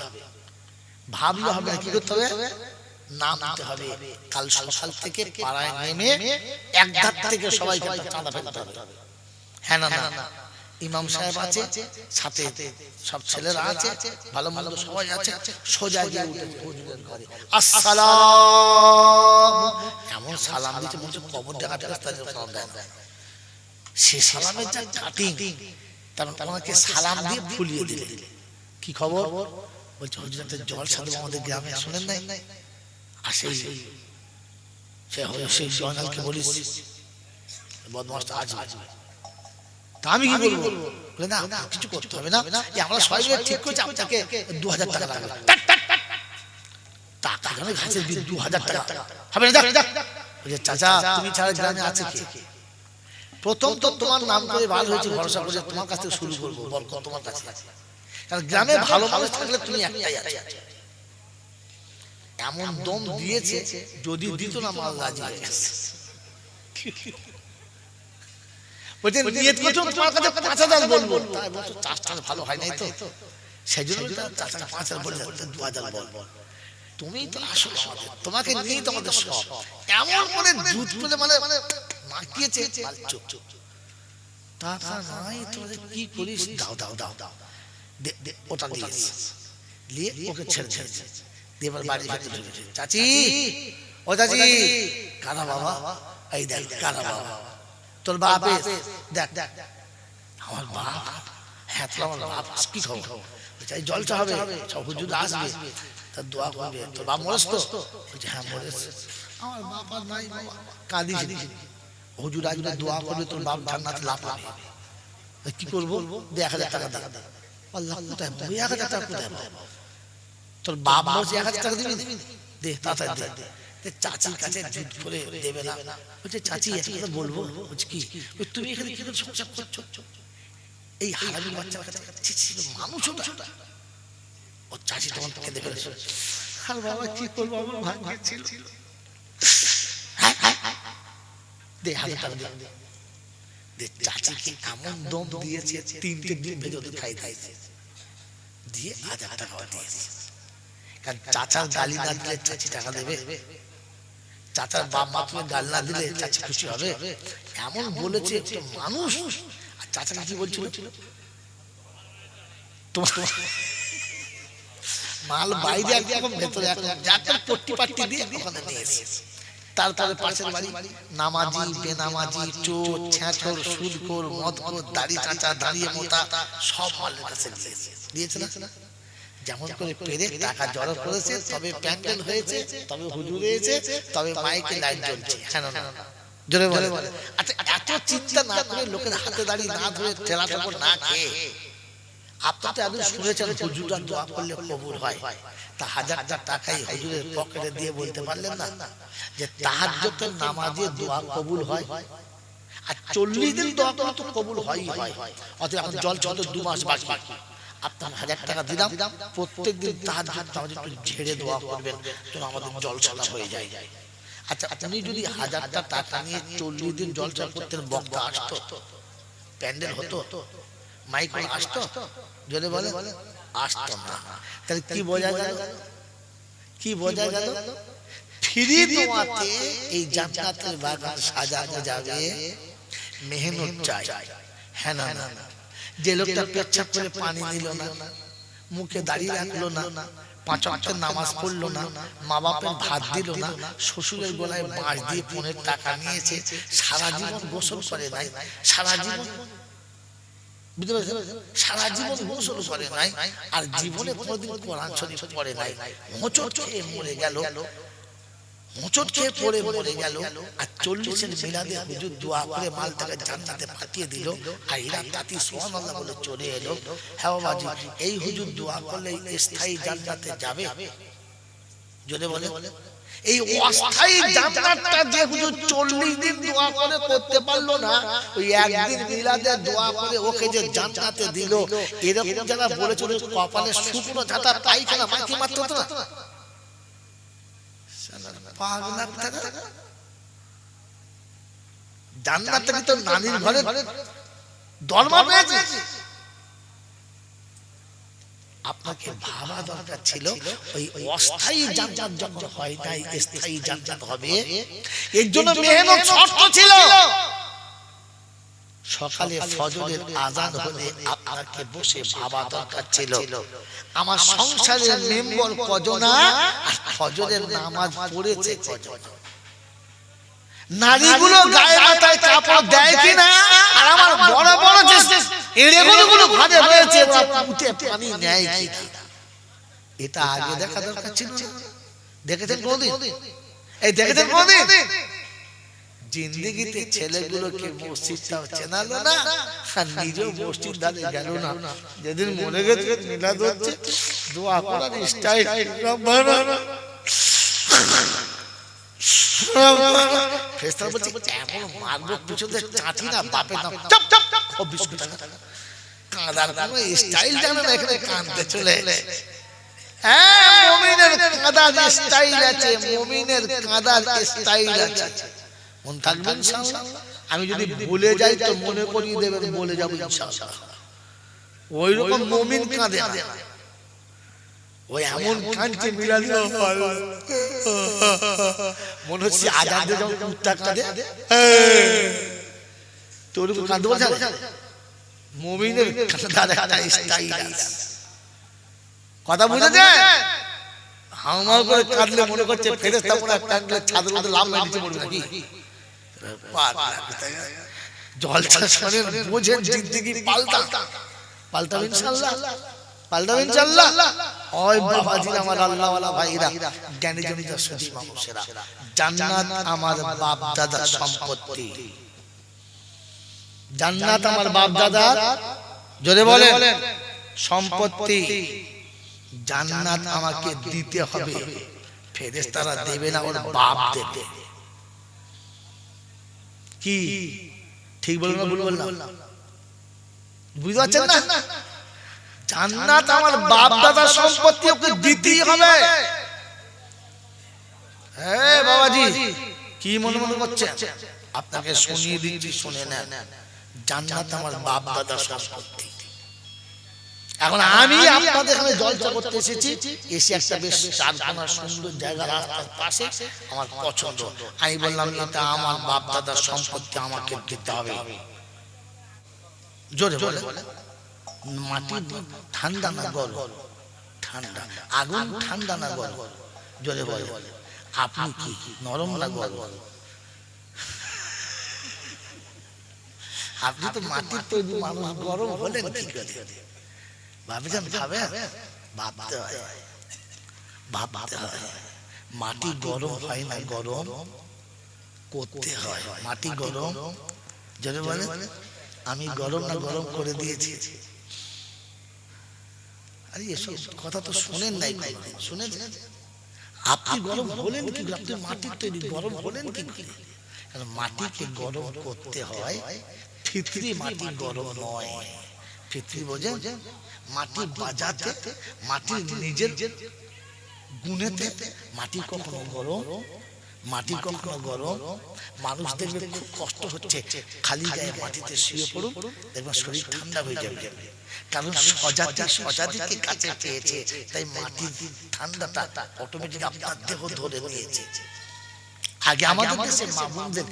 ভাবলে হবে না, কি করতে হবে? নামতে হবে। কাল সকাল থেকে পাড়ায় নেমে এক ধার থেকে সবাইকে চাঁদা ফেলতে হবে। হ্যাঁ না না, ইমাম সাহেব আছে, সাথে সব ছেলেরা আছে, ভালো মন্দ সবাই আছে, সোজা গিয়ে উঠেছে হুজুরের ঘরে, আসসালাম, এমন সালাম দিতে বলছে কবর দেখা থেকে সালাম দেয় না। সে সালামের যা কাটিং, তার ওনাকে সালাম দিয়ে ফুলিয়ে দিলে। কি খবর? বলছে হুজুর একটা জলসা দেব আমাদের গ্রামে, শুনেন নাই? আর সেই জয়নালকে বলিস বদমাশটা আসবে। তা আমি কি বলবো? বলে না, কিছু করতে হবে না, আমরা সবাই মিলে ঠিক করছি আপনাকে 2000 টাকা লাগবে। টাকা জানে ঘাসের বিল, 2000 টাকা হবে না? বলছে চাচা তুমি ছাড়া গ্রামে আছে কে? প্রথম তো তোমার নাম করে ভালো হয়েছে, ভরসা করে তোমার কাছ থেকে শুরু করবো, বরকত তোমার কাছে আছে। কারণ গ্রামে ভালো মানুষ থাকলে তুমি একটাই আছে। এমন দম দিয়েছে, যদি দিত না মাল রাজি হয়ে গেছে। বলছেন নিয়ত করছো তোমার কাছে 5000 বলবো, তাই বলছো চাষটা ভালো হয় নাই তো, সেই জন্য চাষটা 5000 বলে 2000 বল। তুমি তো আসল আমাদের, তোমাকে নিয়েই তো আমাদের সব। এমন করে দুধ পেলে মানে মাখিয়েছে, চুপ চুপ টাকা নাই, তোমাদের কি করিস? দাও দাও দাও দাও, ওটা দিয়ে ওকে ছেড়ে ছেড়েছে। এবার বাড়ি ফিরে ঢুকেছে, চাচি ও চাচি, কারা বাবা? এই দেখ কারা বাবা, তোর বাপ দেখ। আমার বাপ? হ্যাঁ তোর আমার বাপ, কি খবর? চাই জলসা হবে, সব হুজুর আসবে, তার দোয়া করবে। তোর বাপ মরেস তো? বলছে হ্যাঁ মরেস। আমার বাপ আর নাই বাবা, কাঁদিস। হুজুর আসবে, দোয়া করবে, তোর বাপ জান্নাতে লাভ পাবে। কি করবো? 1000 টাকা দে। আল্লাহ কোথায় 1000 টাকা কোথায় পাবো? তোর বাপ মরছে 1000 টাকা দিবি? দে তাড়াতাড়ি দে। চাচির কাছে জিদ করে দেবে না। বলছে চাচি একটা কথা বলবো। বলছে কি? তুমি এখানে কি করে সংসার করছো? এই হারামি বাচ্চার কাছে মানুষ ওটা। ও চাচি তখন কেঁদে ফেলেছে, আর বাবা কি করবো, আমার ভাগ্যে ছিল। দে 1000 টাকা দে। চাচিকে এমন দম দিয়েছে, 3টে ডিম ভেজে ওদের খাই দিয়েছে, দিয়ে 1000 টাকা দিয়েছে। কারণ চাচার গালি না দিলে চাচি টাকা দেবে? চাচার বাপ মা তুমি গাল না দিলে চাচি খুশি হবে? এমন বলেছে একটা মানুষ। আর চাচাকে কি বলছিল? মাল বাইরে একরকম, ভেতরে একরকম, যাকে পট্টি পাট্টি দিয়ে ওখানে নিয়ে এসেছে। তারপরে পাশের বাড়ি নামাজি, বেনামাজি, চোর, ছ্যাঁচড়, সুদখোর, মদখোর, দাড়ি চাচা, দাঁড়িয়ে মোটা, সব মালের কাছে দিয়েছে না? যেমন করে পেরে টাকা জড়ো করেছে, তবে প্যান্ডেল হয়েছে, তবে হুজুর হয়েছে, তবে মাইকে লাইট জ্বলছে। হ্যাঁ না জোরে বলে। আচ্ছা এত চিন্তা না করে, লোকের হাতে দাঁড়িয়ে না ধরে, ঠেলা ঠাকুর না খেয়ে, আপনারা তো একদিন শুনেছেন হুজুররা দোয়া করলে কবুল হয়। তা 1000 টাকাই হুজুরের পকেটে দিয়ে বলতে পারলেন না যে তাহাজ্জুদের নামাজে দোয়া কবুল হয়? আর 40 দিন দোয়া করলে তো কবুল হয়ই হয়। অতএব এখন জল চলতে 2 মাস বাকি, আপনার 1000 টাকা দিলাম, প্রত্যেকদিন তাহাজ্জুদ নামাজে একটু ঝেড়ে দোয়া করবেন, যেন আমাদের জলসা হয়ে যায়। আচ্ছা আপনি যদি 1000 টাকা নিয়ে 40 দিন জলসা করতেন, বক্তা আসতো, প্যান্ডেল হতো, মাইক আসতো? জোরে বলে আসতো না। তাহলে কি বোঝা গেল? কি বোঝা গেল? ফ্রি দোয়াতে এই জান্নাতের বাগান সাজানো যাবে, মেহনত চাই। হ্যাঁ না না, যে লোকটা পেচ্ছাপ করে পানি নিল না, মুখে দাঁড়িয়ে রাখলো না, 5 ওয়াক্ত নামাজ পড়লো না, মা বাপের ভাত দিল না, শ্বশুরের গলায় বাঁশ দিয়ে 15 টাকা নিয়েছে, সারা জীবন গোসল করে নাই, সারা জীবন সারা জীবন গোসল করে নাই, আর জীবনে কোনোদিন কোরআন শরীফ পড়ে নাই, হোঁচট খেয়ে মরে গেল, হোঁচট খেয়ে পড়ে মরে গেল, আর 40-এর মিলাদে হুজুর দোয়া করে মালটাকে জান্নাতে পাঠিয়ে দিল, আর এরা তাতি সুবহানাল্লাহ বলে চলে এলো। হ্যাঁ বাবাজি, এই হুজুর দোয়া করলে স্থায়ী জান্নাতে যাবে? জোরে বলে। এই অস্থায়ী জান্নাতটা যে হুজুর 40 দিন দোয়া করে করতে পারলো না, ওই একদিন মিলাদে দোয়া করে ওকে যে জান্নাতে দিল, এরকম যারা বলেছিল কপালে শুকনো ঝাঁটা পায়খানা মাটি মারতে হতো না, পাগলা টাকা জান্নাতে তো নানির ঘরে দরমা পেয়েছে, আপনাকে ভাবা দরকার ছিল ওই অস্থায়ী জান্নাত যখন হয় নাই স্থায়ী জান্নাত হবে, এর জন্য মেহনত শর্ত ছিল। সকালে ফজরের আযান হলে আপনাকে বসে ভাবা দরকার ছিল আমার সংসারের মেম্বার কজন আর ফজরের নামাজ পড়েছে কজন, নারীগুলো গায়ে মাথায় কাপড় দেয় কিনা, আর আমার বড় বড় যে এড়েগুলো ঘরে রয়েছে ওরা মুখে পানি নেয় কিনা, এটা আগে দেখা দরকার ছিল। দেখেছেন কোনদিন? এই দেখেছেন কোনদিন জিন্দেগিতে ছেলেগুলোকে মসজিদটাও চেনালো না, আর নিজেও মসজিদ ধারে গেল না। যেদিন মরে গেছে মিলাদ হচ্ছে, দোয়া করার স্টাইল ফেরেশতা বলছে এমন মারবো পিছনে চাটি না বাপের নাম চুপ চুপ ২৪ টাকা কাঁদার কোনো স্টাইল জানে না, এখানে কাঁদতে চলে এসেছে। হ্যাঁ, মুমিনের কাঁদার স্টাইল আছে, মুমিনের কাঁদার স্টাইল আছে। মন থাকবে ইনশাআল্লাহ। আমি যদি ভুলে যাই তো মনে করিয়ে দেবেন, বলে যাব ইনশাআল্লাহ। ওই রকম মুমিন কাঁদে না, ওই এমন কাঁদছে মিলাদ মনে হচ্ছে আজান দিয়ে যখন কুত্তা কাঁদে তোর কাঁদতে বলছে। মুমিনের কাঁদার একটা স্টাইল আছে, কথা বুঝেছে? হাউমাউ করে কাঁদলে মনে করছে ফেরেশতা পড়া কাঁদলে ছাদের মধ্যে লাভ নিচে পড়বে নাকি? জলসা শোনেন, বোঝেন, জিন্দেগি পাল্টাবে ইনশাআল্লাহ, পাল্টাবে ইনশাআল্লাহ। ওই বাবাজি আমার আল্লাহ ওয়ালা ভাইরা, জ্ঞানী জনিত সুধী মানুষেরা, জান্নাত আমার বাপ দাদার সম্পত্তি। জান্নাত আমার বাপ দাদার, জোরে বলেন, সম্পত্তি। জান্নাত আমাকে দিতে হবে, ফেরেশতারা দেবে না, ওর বাপ দেবে। কি ঠিক বললাম না ভুল বললাম? বুঝতে পারছেন না? জান্নাত আমার বাপ দাদার সম্পত্তি, ওকে দিতেই হবে। হ্যাঁ বাবাজি, কি মনে মনে করছেন? আপনাকে শুনিয়ে দিচ্ছি, শুনে নেন। জান্নাত আমার বাপ দাদার সম্পত্তি। এখন আমি আপনাদের এখানে জলসা করতে এসেছি, এসে একটা বেশ চারখানা সুন্দর জায়গা রাস্তার পাশে আমার পছন্দ। আমি বললাম এটা আমার বাপ দাদার সম্পত্তি, আমাকে দিতে হবে। জোরে বলে, মাটি ঠান্ডা না গরম? ঠান্ডা। আগুন ঠান্ডা না গরম? জোরে বলে, আপনি কি নরম না গরম? আপনি তো মাটির তৈরি মানুষ, গরম হলেন কি করে? ভাবছেন? ভাবতে হয়, ভাবতে হয়। মাটি গরম হয় না, গরম করতে হয়। মাটি গরম, যদি বলে আমি গরম না গরম করে দিয়েছি। আরে এসব কথা তো শোনেন নাই, শুনেন? আপনি গরম হলেন কি? আপনি মাটির তৈরি, গরম হলেন কি করে? কারণ মাটিকে গরম করতে হয়। ফিতরি মাটি গরম নয়। ফিতরি বোঝেন? মাটি বাজাতে, মাটির নিজের গুণেতে মাটি কখনো গরম, মাটি কখনো গরম। মানুষ দেখবে খুব কষ্ট হচ্ছে, খালি গায়ে মাটিতে শুয়ে পড়ুন, দেখবেন শরীর ঠান্ডা হয়ে যাবে। কারণ সজাতিকে কাছে পেয়েছে, তাই মাটির ঠান্ডাটা অটোমেটিক আপনার দেহ ধরে নিয়েছে। আগে আমাদের দেশে মা বোনদের,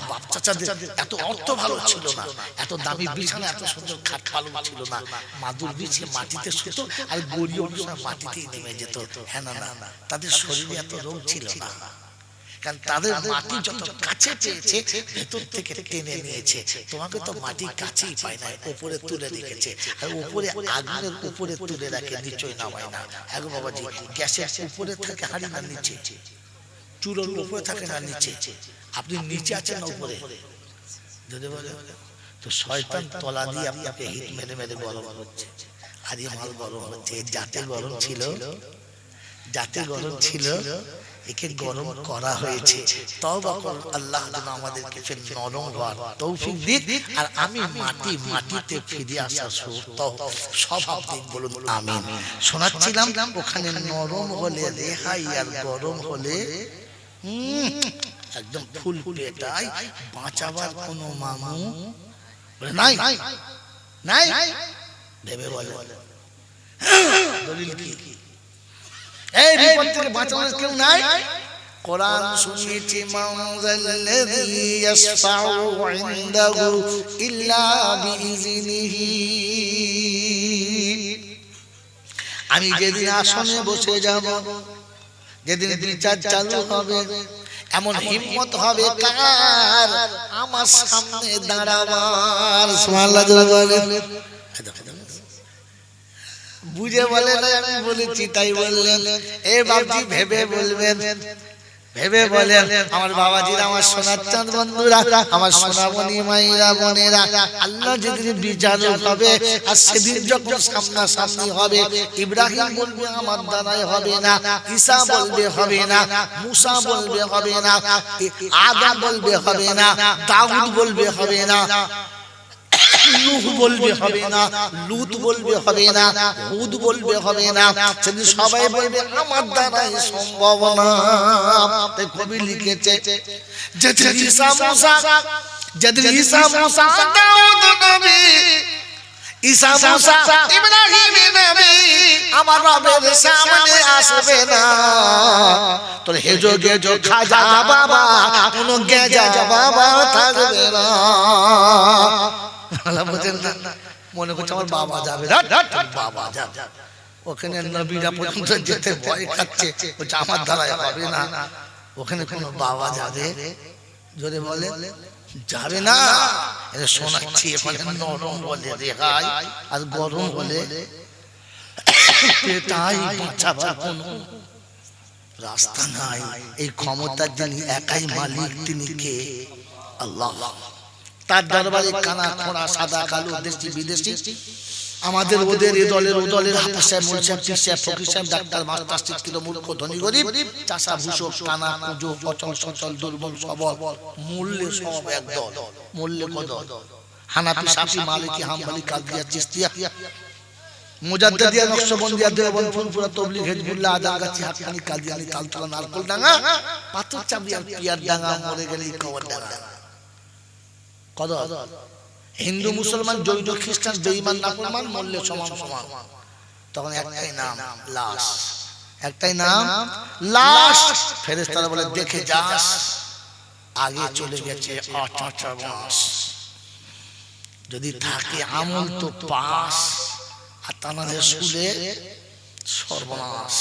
বাপ চাচাদের এত অর্থ ভালো ছিল না, এত দামি বিছানা, এত সুন্দর খাট পালন ছিল না। মাদুর বিছিয়ে মাটিতে শুতো, আর গড়িয়ে অনুসার মাটিতেই নেমে যেত। হ্যাঁ না, তাদের শরীরে এত রোগ ছিল না, কারণ তাদের মাটি যত কাছে পেয়েছে ভেতর থেকে টেনে নিয়েছে। তোমাকে তো মাটি কাছেই পায় না, উপরে তুলে রেখেছে। আর উপরে আগুনের উপরে তুলে রাখে, নিচয় নামায় না। হ্যাঁ গো বাবাজি, গ্যাসের উপরে থাকে হাড়ি না নিচে? চুলোর উপরে থাকে না নিচে? আপনি নিচে আছেন না উপরে? যদি বলে তো শয়তান তলা দিয়ে আপনাকে হিট মেরে মেরে গরম হচ্ছে, আর এই মাল গরম হচ্ছে। যাতে গরম ছিল, যাতে গরম ছিল, একে গরম করা হয়েছে। তওবা করুন, আল্লাহ যেন আমাদেরকে ফের নরম হওয়ার তৌফিক দিক। আর আমি মাটিতে ফিরে আসার স্বভাব দিক, বলুন আমিন। শোনাচ্ছিলাম ওখানে নরম হলে রেহাই, আর গরম হলে একদম ফুল পেটাই, বাঁচাবার কোনো মামু নাই, নাই ভেবে বলে। দলিল কি? এই বিপদ থেকে বাঁচানোর কেউ নাই। কোরআন শুনিয়েছে মাউযাল্লাযী ইয়াশফাউ ইনদাহু ইল্লা বিইজনিহি। আমি যেদিন আসনে বসে যাব, যেদিন বিচার চালু হবে, এমন হিম্মত হবে কার আমার সামনে দাঁড়াবার। সুবহানাল্লাহ বলেন। বুঝে বলে না, আমি বলেছি তাই বললেন। এ বাবজি ভেবে বলবেন, ভেবে বলেন। আমার বাবাজিরা, আমার সোনার চাঁদ বন্ধুরা, আমার সোনামণি মায়েরা বোনেরা, আল্লাহ যেদিন বিচার হবে আর সেদিন যখন সামনাসামনি হবে, ইব্রাহিম বলবে আমার দ্বারাই হবে না, ঈসা বলবে হবে না, মুসা বলবে হবে না, আদম বলবে হবে না, দাউদ বলবে হবে না, নূহ বলবে হবে না, লূত বলবে হবে না, হুদ বলবে হবে না, সেদিন সবাই বলবে আমার দ্বারাই সম্ভব না। তাই কবি লিখেছে যেদিন ঈসা মুসা, যেদিন ঈসা মুসা দাউদ নবী, ঈসা মুসা ইব্রাহিম নবী আমার রবের সামনে আসবে না, তোর হেজো গেজো খাজা বাবা কোনো গেজা বাবা থাকবে না। মনে করছে আমার বাবা যাবে, বাবা যাবে, ওখানে নবীরা পর্যন্ত যেতে ভয় খাচ্ছে, আমার দ্বারাই হবে না, ওখানে কোন বাবা যাবে? জোরে বলে যাবে না। শোনাচ্ছি নরম বলে রেহাই, আর গরম বলে পেটাই, বাঁচাবার কোন রাস্তা নাই। এই ক্ষমতার যিনি একাই মালিক, তিনি কে? আল্লাহ। তার দরবারে কানা খোঁড়া সাদা কালো দেশি বিদেশি, আমাদের ওদের এ দলের ও দলের হাফেজ সাহেব, মুল সাহেব, পীর সাহেব, ফকির সাহেব, ডাক্তার, মাস্টার, শিক্ষিত, মূর্খ, ধনী, গরিব, চাষা, ভূষক, কানা, কুজো, অচল, সচল, দুর্বল, সবল, মূল্যে সব এক দল। মূল্যে কত? হানাফি, শাফি, মালিকি, হাম্বলি, কাদিয়া, চিশতিয়া, মুজাদ্দিদিয়া, নকশবন্দিয়া, দেওবন্দ, ফুরফুরা, তবলিগ, হিজবুল্লাহ, আদালগাছি, হাক্কানি, কাদিয়ানি, তালতলা, নারকলডাঙ্গা, পাথর চাবড়িয়া, পিয়ার ডাঙ্গা, মরে গেলে কবর ডাঙ্গা। কত? হিন্দু, মুসলমান, জৈন, খ্রিস্টান, বেঈমান, নাফরমান, মূল্যে সমান সমান। তখন একটাই নাম লাশ, একটাই নাম লাশ। ফেরেশতারা বলে দেখে যাস, আগে চলে গেছে 8 মাস, যদি থাকে আমল তো পাস, আর তানাদের শুলে সর্বনাশ।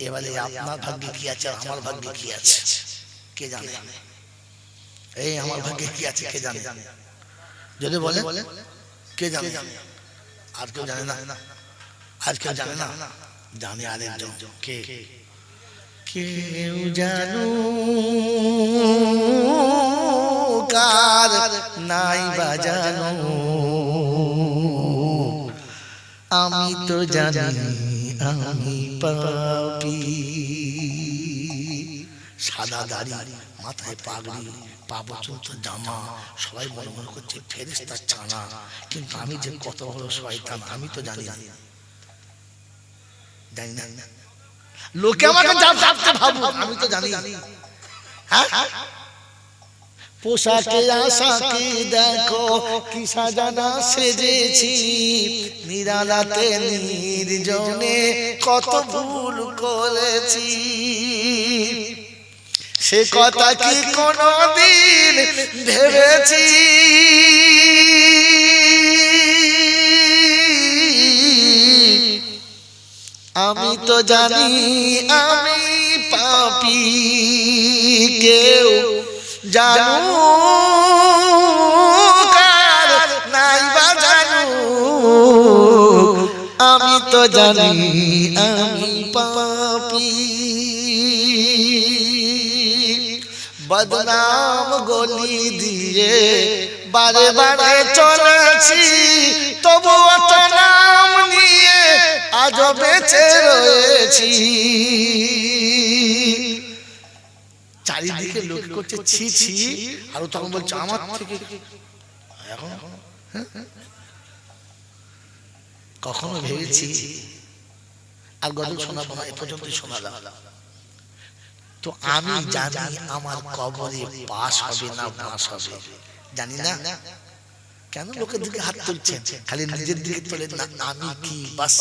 এবারে আপনার ভাগ্যে কি আছে, আমার ভাগ্যে কি আছে কে জানে? এই আমার ভাগ্যে কি আছে কে জানে? যদি বলে কে জানে? আর কেউ জানে না, আর কেউ জানে না, জানে আরেকজন। কে? কেউ জানো কার নাই বাজানো, আমি তো জানি আমি পাপী। সাদা দাড়ি, মাথায় পাগড়ি, পা পর্যন্ত জামা, সবাই মনে মনে করছে ফেরেশতার ছানা, কিন্তু আমি যে কত বড় শয়তান আমি তো জানি না, জানি না। লোকে আমাকে যা ভাবতে ভাবুক, আমি তো জানি। হ্যাঁ, পোশাকে আশাকে দেখো কি সাজানা সেজেছি, নিরালাতে নির্জনে কত ভুল করেছি, সে কথা কি কোনদিন ভেবেছি? আমি তো জানি আমি পাপী, কেউ জানু কার নাই বা জানু, আমি তো জানি আমি পাপী। বদনাম গলি দিয়ে বারে বারে চলেছি, তবু অত নাম নিয়ে আজও বেঁচে রয়েছি। চারিদিকে লোক করছে ছি ছি, আর তখন বলছে আমার থেকে এখন কখনো ভেবেছি। আর গজল শোনাবো না, এ পর্যন্তই শোনালাম। তো আমি জানি আমার কবরে পাস হবে না বাস হবে, জানি না। কেন লোকের দিকে হাত তুলছেন, খালি নিজের দিকে তোলেন না, আমি কি বাস।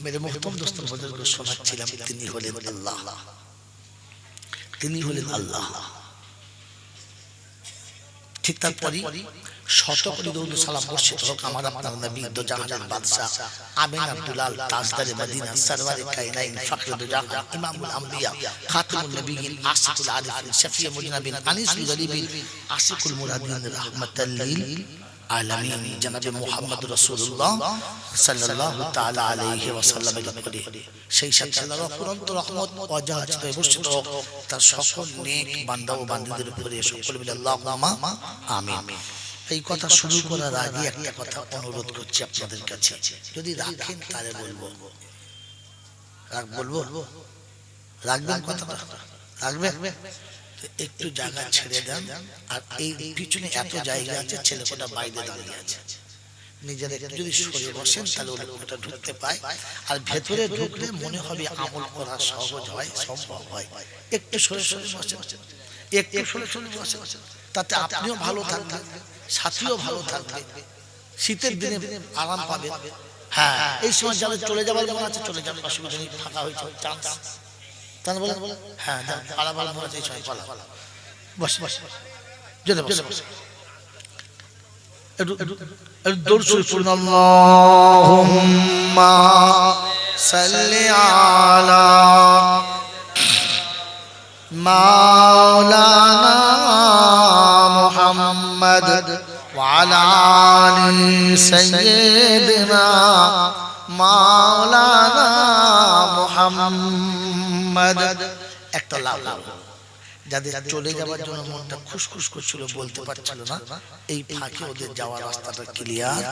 মেরে মোহতরম দোস্ত বুজুর্গ শোনাচ্ছিলাম, তিনি হলেন আল্লাহ, তিনি হলেন আল্লাহ। ঠিক তারপরে শত কোটি দরুদ সালাম বর্ষিত হোক আমার আপনার নবী দোজাহানের বাদশা আমিন আব্দুল্লাহ তাজদারে মদিনা সরওয়ারে কায়নাইন ফখর দোজাহান ইমামুল আম্বিয়া খাতামুন নবিয়্যিন আশিকুল আরিফিন শফিউল মুজনাবিন আনিসুল গরিবিন আশিকুল মুরাদিন রাহমাতাল লিল আলামিন জনাবে মুহাম্মদ রাসূলুল্লাহ সাল্লাল্লাহু তাআলা আলাইহি ওয়াসাল্লামের উপরে সেই সাথে আল্লাহর অফুরন্ত রহমত ওয়াজাহাত বর্ষিত হোক তার সকল নেক বান্দা ও বান্দীদের উপরে, সকল মিলে আল্লাহুম্মা আমিন। এই কথা শুরু করার আগে একটা কথা অনুরোধ করছি আপনাদের কাছে, যদি রাখেন তাহলে বলবো, রাখবেন কথাটা, রাখবেন। একটু জায়গা ছেড়ে দেন, আর এই পিছনে এত জায়গা আছে, ছেলেটা বাইরে দাঁড়িয়ে আছে, নিজের একটু যদি সরে বসেন তাহলে ওটা ঢুকতে পায়, আর ভেতরে ঢুকলে মনে হবে আমল করা সহজ হয়, সম্ভব হয়। একটু সরে সরে বসেন, একটু সরে সরে বসেন, তাতে আপনিও ভালো থাকবেন, সাথীও ভালো থাকবে, শীতের দিনে আরাম পাবে। হ্যাঁ, এই সময় যারা চলে যাবার মনে আছে চলে যাবে, অসুবিধা নেই, ফাঁকা হয়েছে চান্স, তাহলে বলেন হ্যাঁ পালাবার মনে আছে এই সময় পালা, বস বস যদি বসে বসে দরুদ শরীফ পড়ুন, আল্লাহুম্মা সাল্লি আলা মাওলানা মুহাম্মদ ওয়া আলা আলি সাইয়্যিদিনা মাওলানা মুহাম্মদ। একটা লাভ যাদের চলে যাওয়ার জন্য মনটা খুশখুশ করছিল, বলতে পারছিল না, এই ফাঁকে ওদের যাওয়ার রাস্তাটা ক্লিয়ার।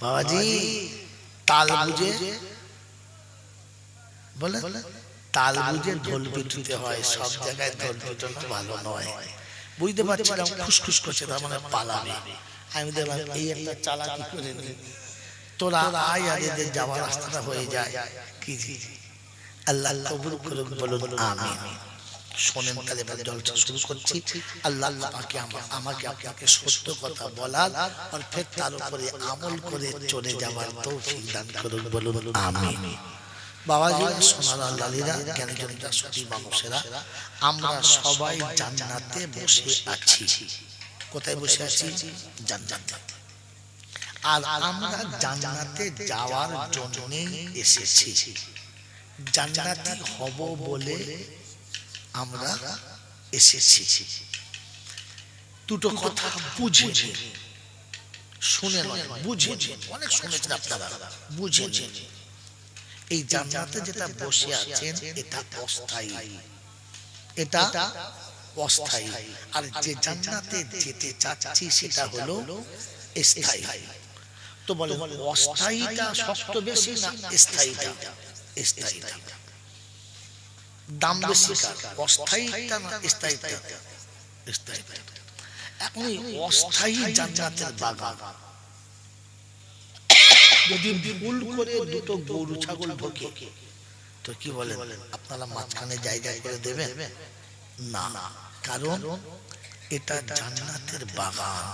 বাবাজি তাল বুঝে বলে, তাল বুঝে ঢোল পিটুতে হয়, সব জায়গায় ঢোল পিটানো ভালো নয়। বুঝতে পারছিলাম খুশখুশ করছে, তার মানে পালাবে। আমি দেখলাম এই একটা চালাকি করে নি, তোরা আয় আর এদের যাওয়ার রাস্তাটা হয়ে যায়। কি আল্লাহ কবুল করুক, বলুন আমিন। শোনেন তাহলে এবার জলসা শুরু করছি। আল্লাহ পাকে আমাকে আপনাকে সত্য কথা বলার আর ফের তার উপরে আমল করে চলে যাওয়ার তৌফিক দান করুন, বলুন আমিন। বাবাজিরা, সোনারা, লালীরা, জ্ঞানীজনেরা, সতী মানুষেরা, আমরা সবাই জান্নাতে বসে আছি। কোথায় বসে আছি? জান্নাতে। আর আমরা জান্নাতে যাওয়ার জন্যে এসেছি, জান্নাতি হব বলে আমরা এসেছি। দুটো কথা বুঝে শুনে নয়, বুঝে, অনেক শুনেছেন আপনারা, বুঝে। এই জান্নাতে যেটা বসে আছেন এটা অস্থায়ী, এটা অস্থায়ী। আর যে জান্নাতে যেতে চাচ্ছি সেটা হলো স্থায়ী। তো বলে অস্থায়ীটা শক্ত বেশি না স্থায়ীটা? স্থায়ীটা দাম বেশি, অস্থায়ীটা না স্থায়ীটা? স্থায়ীটা। এখন অস্থায়ী জান্নাতের বাগান যদি ভুল করে দুটো গরু ছাগল ঢোকে তো কি বলেন আপনারা মাঝখানে জায়গা করে দেবেন না? কারণ এটা জান্নাতের বাগান,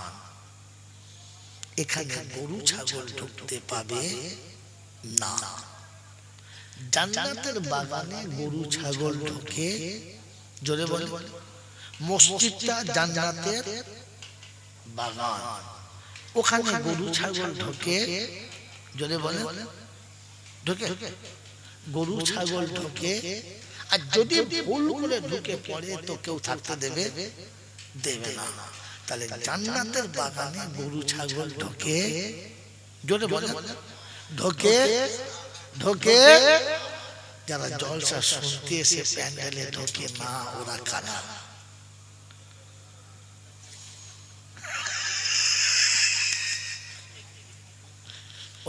এখানে গরু ছাগল ঢুকতে পাবে না। জান্নাতের বাগানে গরু ছাগল ঢোকে, জোরে বলে। মসজিদটা জান্নাতের বাগান, ওখানে গরু ছাগল ঢোকে, জোরে বলে। ঢোকে, গরু ছাগল ঢোকে। আর যদি ভুল করে ঢুকে পড়ে তো কেউ থাকতে দেবে না। তাহলে জান্নাতের বাগানে গরু ছাগল ঢোকে, জোরে বলে। ঢোকে, ঢোকে। যারা জলসা শুনতে এসে প্যান্ডেলে ঢোকে না, ওরা কারা?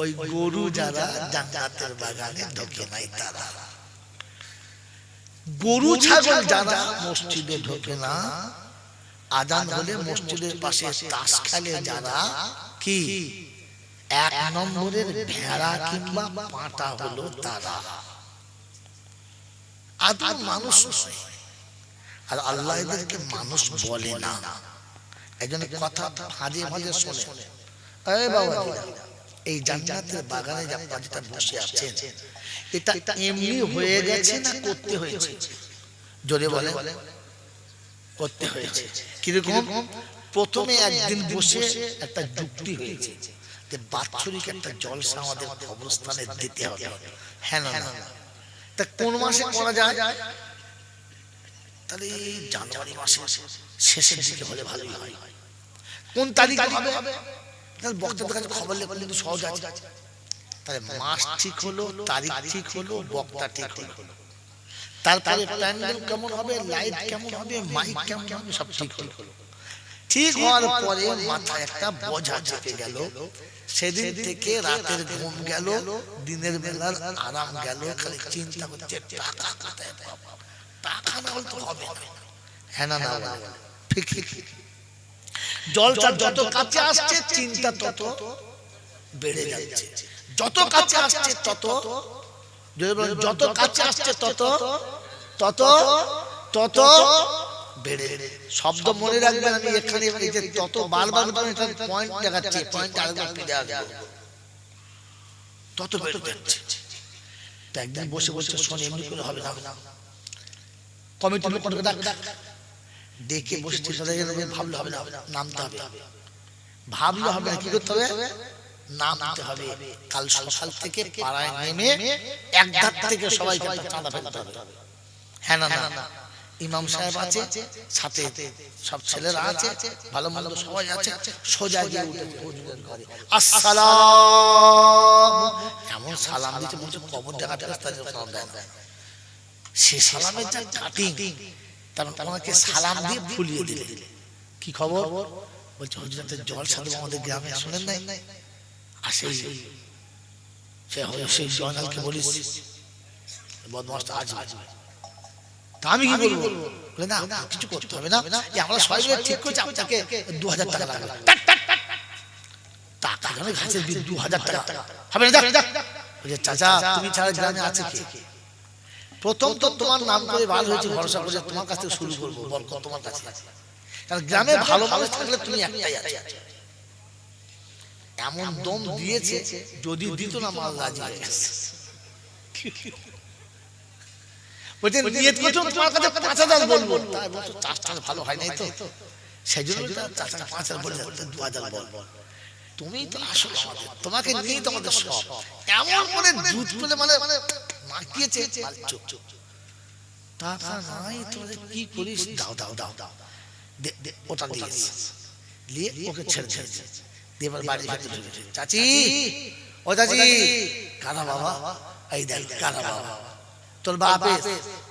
ওই গরু যারা জান্নাতের বাগানে ঢোকে নাই তারা। গরু ছাগল যারা মসজিদে ঢোকে না, আজান হলে মসজিদের পাশে তাস খেলে যারা, কি এক নম্বরের ভেড়া কিংবা পাঁটা হলো তারা। আদম মানুষ নয়। আর আল্লাহ এদেরকে মানুষ বলে না। একজন কথা মাঝে মাঝে শোনে, এই বাবা এই জান্নাতের বাগানে যেটা বসে আছেন এটা এমনি হয়ে গেছে না করতে হয়েছে? জোরে বলে। করতে হয়েছে। কিরকম? প্রথমে একদিন বসে একটা যুক্তি হয়েছে যে বাৎসরিক একটা জলসা আমাদের কবরস্থানে দিতে হবে। হ্যাঁ না না, তা কোন মাসে করা যায়? তাহলে জানুয়ারি মাসে শেষের দিকে হলে ভালো হয়। কোন তারিখে হবে? তাহলে বক্তাদের কাছে খবর লেখা কিন্তু সহজ আছে। তাহলে মাস ঠিক হলো, তারিখ ঠিক হলো, বক্তা ঠিক হলো, তারপরে প্যান্ডেল কেমন হবে, লাইট কেমন হবে, মাইক কেমন হবে, সব ঠিক হলো। ঠিক হওয়ার পরে মাথায় একটা বোঝা চেপে গেল। সেদিন থেকে রাতের ঘুম গেল, দিনের বেলার আরাম গেল। খালি চিন্তা করছে টাকা কোথায় পাবো, টাকা না হলে তো হবে না। হ্যাঁ না না, ঠিক ঠিক। জলটা যত কাছে আসছে চিন্তা তত বেড়ে যাচ্ছে, যত কাছে আসছে তত, যত কাছে আসছে তত তত তত বেড়ে। শব্দ মনে রাখবেন, আমি এখানে এই যে তত বারবার পয়েন্ট দেখাচ্ছি, পয়েন্ট আরেকবার ফিরে আসবো, তত বেড়ে যাচ্ছে। তো একদিন বসে বসে শোনে, এমনি করে হবে না, কমিটির লোককে ডাক, ডেকে বসে ভাবলে হবে না, নামতে হবে। ভাবলে হবে না, কি করতে হবে? নামতে হবে। কাল সকাল থেকে পাড়ায় নেমে এক ধার থেকে সবাইকে চাঁদা ফেলতে হবে। হ্যাঁ না না, ইমাম সাহেব আছে, সাথে সব ছেলেরা আছে, ভালো মন্দ সবাই আছে। সোজা গিয়ে উঠেছে হুজুরের ঘরে, আসসালাম, এমন সালাম দিতে বলছে কবর দেখাতে সালাম দেয় না। সে সালামের যা কাটিং, তারপর তোমাকে সালাম দিয়ে ফুলিয়ে দিলে। কি খবর? বলছে হুজুরের জল সাথে আমাদের গ্রামে শুনেন নাই? আসে সে সেই জয়নালকে বলিস বদমাশটা আজ আসবে। তা আমি কি বলবো? না কিছু করতে হবে না, আমরা সবাই মিলে ঠিক করছি আপনাকে 2000 টাকা লাগবে। টাকা জানে ঘাসের বীজ 2000 টাকা হবে না, বলছে চাচা তুমি ছাড়া গ্রামে আছে কে? প্রথম তো তোমার নাম করে বার হয়েছে, ভরসা করে তোমার কাছ থেকে শুরু করবো, বরকত তোমার কাছে আছে। কারণ গ্রামে ভালো মানুষ থাকলে তুমি একটাই আছে। এমন দম দিয়েছে, যদি দিত না মাল রাজি হয়ে গেছে। বলছে নিয়ত করছো তোমার কাছে 5000 বলবো, তাই বলছো চাষটা ভালো হয় নাই তো, সেই জন্য চাষটা 5000 বলে 2000 বল। তুমি তো আসলে আমাদের, তোমাকে নিয়ে তো আমাদের সব। এমন করে দুধ পেলে মানে মাখিয়েছে, টাকা নাই তোদের কি করিস, দাও দাও দাও দাও, ওটা দিয়ে ওকে ছেড়ে ছেড়েছে। এবার বাড়ি চাচি, ও চাচি, কারা বাবা? এই দেখ কারা বাবা, তোর বাপ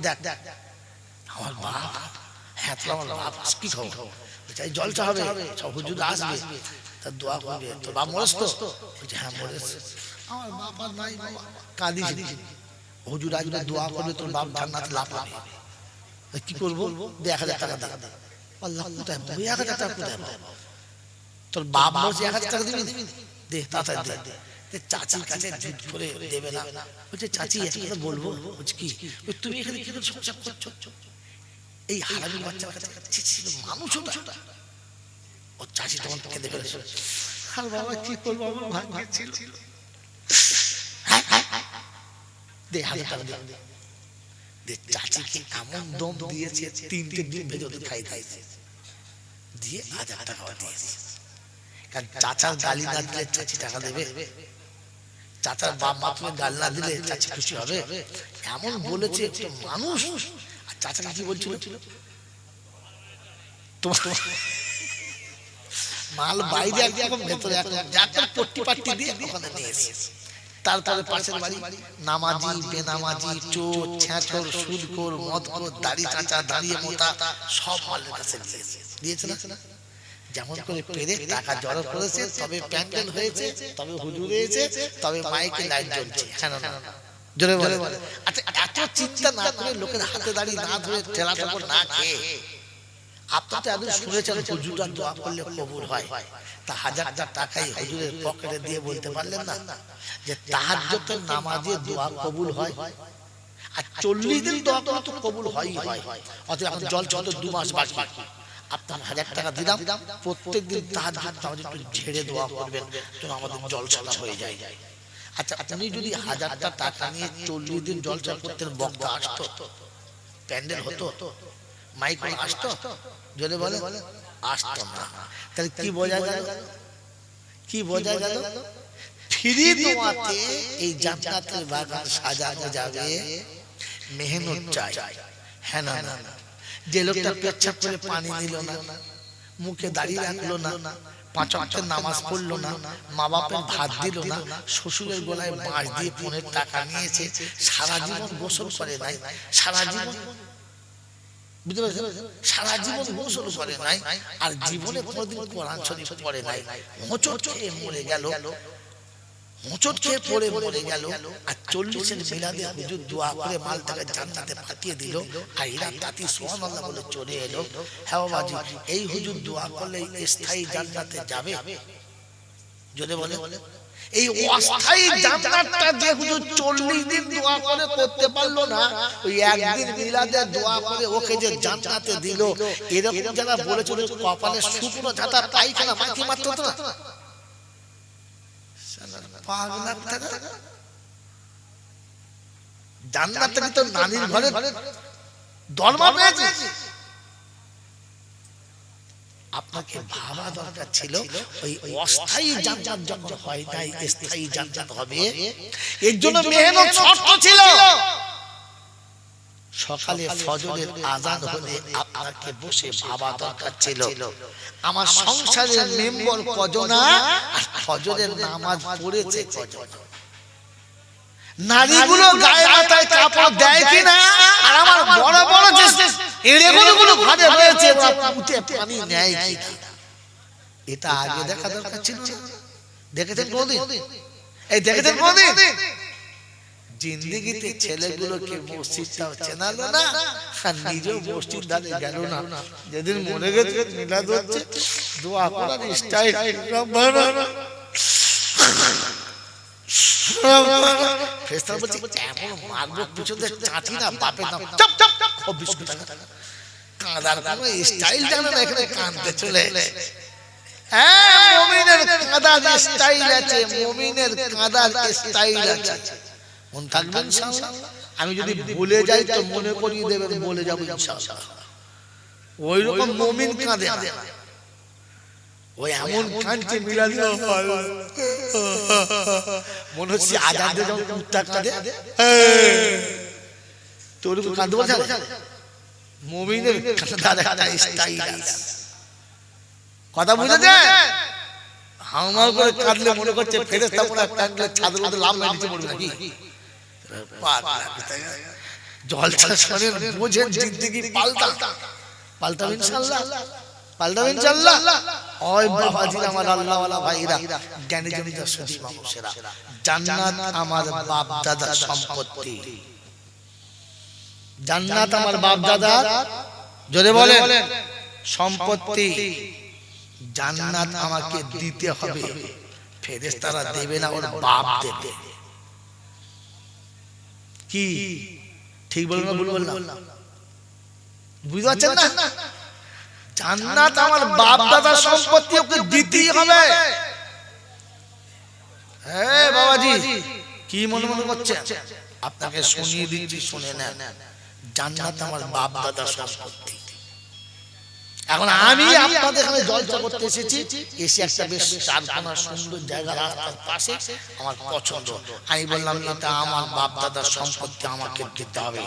দেখ দেখ। আমার বাপ? হ্যাঁ তোর আমার বাপ। কি খবর? জলসা হবে, সব হুজুর আসবে, তার দোয়া করবে। তোর বাপ মরেস তো? বলছে হ্যাঁ মরেস। আমার বাপ আর নাই, কাঁদিস। হুজুর আসবে, দোয়া করবে, তোর বাপ জান্নাতে লাভ পাবে। কি করবো? 1000 টাকা দে। আল্লাহ কোথায় 1000 টাকা কোথায়? তোর বাপ বলছে 1000 টাকা দিবি, দে তাড়াতাড়ি দে। চাচির কাছে জিদ করে দেবে না। বলছে চাচি একটা কথা বলবো। বলছে কি? তুমি এখানে কি করে সংসার করছো? এই হারামি বাচ্চার কাছে মানুষ ওটা। ও চাচি তখন কেঁদে ফেলেছে। আর বাবা কি করবো, আমার ভাগ্যে ছিল। দে 1000 টাকা দে। চাচিকে এমন দম দিয়েছে, 3টে ডিম ভেজে ওদের খাইছে, দিয়ে 1000 টাকা দিয়েছে। কারণ চাচার গালি না দিলে চাচি টাকা দেবে? চাচার বাপ মা তুমি গাল না দিলে চাচি খুশি হবে? এমন বলেছে মানুষ। আর চাচাকে কি বলছিল? তোমার মাল বাইরে একরকম, ভেতরে একরকম, যাকে পট্টি পাট্টি দিয়ে ওখানে নিয়ে এসেছে। তারপরে পাশের বাড়ি নামাজি, বেনামাজি, চোর, ছ্যাঁচর, সুদখোর, মদখোর, দাড়ি চাচা, দাঁড়িয়ে মোটা, সব মালের কাছে দিয়েছে না? যেমন করে পেরে টাকা জড়ো করেছে, তবে প্যান্ডেল হয়েছে, তবে হুজুর হয়েছে, তবে মাইকে লাইট জ্বলছে। হ্যাঁ না জোরে বলে। আচ্ছা এত চিন্তা না করে, লোকের হাতে দাঁড়িয়ে না ধরে, ঠেলা ঠাকুর না খেয়ে, আপনার তো একদিন শুনেছেন হুজুররা দোয়া করলে কবুল হয়। তা 1000 টাকাই হুজুরের পকেটে দিয়ে বলতে পারলেন না যে তাহাজ্জুদের নামাজে দোয়া কবুল হয়? আর 40 দিন দোয়া করলে তো কবুল হয়। অতএব এখন জল চল 2 মাস বাকি, আপনার 1000 টাকা দিলাম, প্রত্যেকদিন তাহাজ্জুদ একটু ঝেড়ে দোয়া করবেন যেন আমাদের জলসাটা হয়ে যায়। আচ্ছা, আপনি যদি 1000টা টাকা নিয়ে 40 দিন জলসা করতেন, বক্তা আসতো, প্যান্ডেল হতো, মাইক আসতো, যদি বলে আসতো না, তাহলে কি বোঝা গেল? কি বোঝা গেল? ফ্রি দোয়াতে এই জান্নাতের বাগান সাজানো যাবে, মেহনত চাই। হ্যাঁ না না, যে লোকটা পেচ্ছাপ করে পানি নিল না, মুখে দাঁড়িয়ে রাখলো না, 5 ওয়াক্তের নামাজ পড়লো না, মা বাপের ভাত দিল না, শ্বশুরের গলায় বাঁশ দিয়ে 15 টাকা নিয়েছে, সারা জীবন গোসল করে নাই, সারা জীবন, বুঝতে পারছেন, সারা জীবন গোসল করে নাই, আর জীবনে কোনোদিন কোরআন শরীফ পড়ে নাই, হোঁচট খেয়ে মরে গেল, হোঁচট খেয়ে পড়ে মরে গেল, আর 40-এর মিলাদে হুজুর দোয়া করে মালটাকে জান্নাতে পাঠিয়ে দিল, আর এরা তাতি সুবহানাল্লাহ বলে চলে এলো। হ্যাঁ বাবাজি, এই হুজুর দোয়া করলে স্থায়ী জান্নাতে যাবে? যদি বলে এই অস্থায়ী জান্নাতটা যে হুজুর 40 দিন দোয়া করে করতে পারলো না, ওই একদিন মিলাদে দোয়া করে ওকে যে জান্নাতে দিল, এরকম যারা বলেছিল কপালে শুকনো ঝাঁটা পায়খানা মাটি মারতে হতো না, 5 লাখ টাকা জান্নাতে তো নানির ঘরে দরমা পেয়েছে। আপনাকে ভাবা দরকার ছিল ওই অস্থায়ী জান্নাত যখন হয় নাই, স্থায়ী জান্নাত হবে, এর জন্য মেহনত শর্ত ছিল। সকালে ফজরের আযান হলে আপনাকে বসে ভাবা দরকার ছিল আমার সংসারের মেম্বার কজন, আর ফজরের নামাজ পড়েছে কজন, নারীগুলো গায়ে মাথায় কাপড় দেয় কিনা, আর আমার বড় বড় যে এড়েগুলো ঘরে রয়েছে উঠে পানি নেয় কিনা, এটা আগে দেখা দরকার ছিল। দেখেছেন কোনদিন? এই দেখেছেন কোনদিন জিন্দেগিতে ছেলেগুলোকে মসজিদটাও চেনালো না, আর নিজেও মসজিদ ধারে গেল না। যেদিন মনে গেছে মিলাদ হচ্ছে, দোয়া করার স্টাইল ফেরেশতা বলছে এমন মারবো পিছনে চাচি না বাপের নাম চুপ চুপ চুপ, ও বিস্কুট কাঁদার কোনো স্টাইল জানে না, এখানে কাঁদতে চলে। হ্যাঁ, মুমিনের কাঁদার স্টাইল আছে, মুমিনের কাঁদার স্টাইল আছে, মন থাকবেন ইনশাআল্লাহ। আমি যদি ভুলে যাই তো মনে করিয়ে দেবেন, বলে যাব ইনশাআল্লাহ। ওই রকম মুমিন কাঁদে না, ওই এমন কাঁদছে মিলাদ মনে হচ্ছে আজান দিয়ে যখন কুত্তা কাঁদে, তোর কাঁদতে বলছে মুমিনের কাঁদার একটা স্টাইল আছে, কথা বুঝে যায়। হাউমাউ করে কাঁদলে মনে করছে ফেরেশতা মনে কাঁদলে ছাদের মধ্যে লাভ মেরে পড়বে নাকি, জলসা শোনেন বোঝেন, জিন্দেগি পাল্টাবে ইনশাআল্লাহ, পাল্টাবে ইনশাআল্লাহ। ওই বাবাজি আমার আল্লাহওয়ালা ভাইরা, জ্ঞানী জনিত সুধী মানুষেরা, জান্নাত আমার বাপ দাদার সম্পত্তি, জান্নাত আমার বাপ দাদার, জোরে বলেন, সম্পত্তি। জান্নাত আমাকে দিতে হবে, ফেরেশতারা দেবে না, ওর বাপ দেবে। কি ঠিক বললাম না ভুল বললাম? বুঝতে পারছেন না? জান্নাত আমার বাপ দাদার সম্পত্তি, ওকে দিতেই হবে। হ্যাঁ বাবাজি, কি মনে মনে করছে? আপনাকে শুনিয়ে দিচ্ছি, শুনে নেন। জান্নাত আমার বাপ দাদার সম্পত্তি। এখন আমি আপনাদের এখানে জলসা করতে এসেছি, এসে একটা বেশ চারখানা সুন্দর জায়গা রাস্তার পাশে আমার পছন্দ, আমি বললাম এটা আমার বাপ দাদার সম্পত্তি, আমাকে দিতে হবে।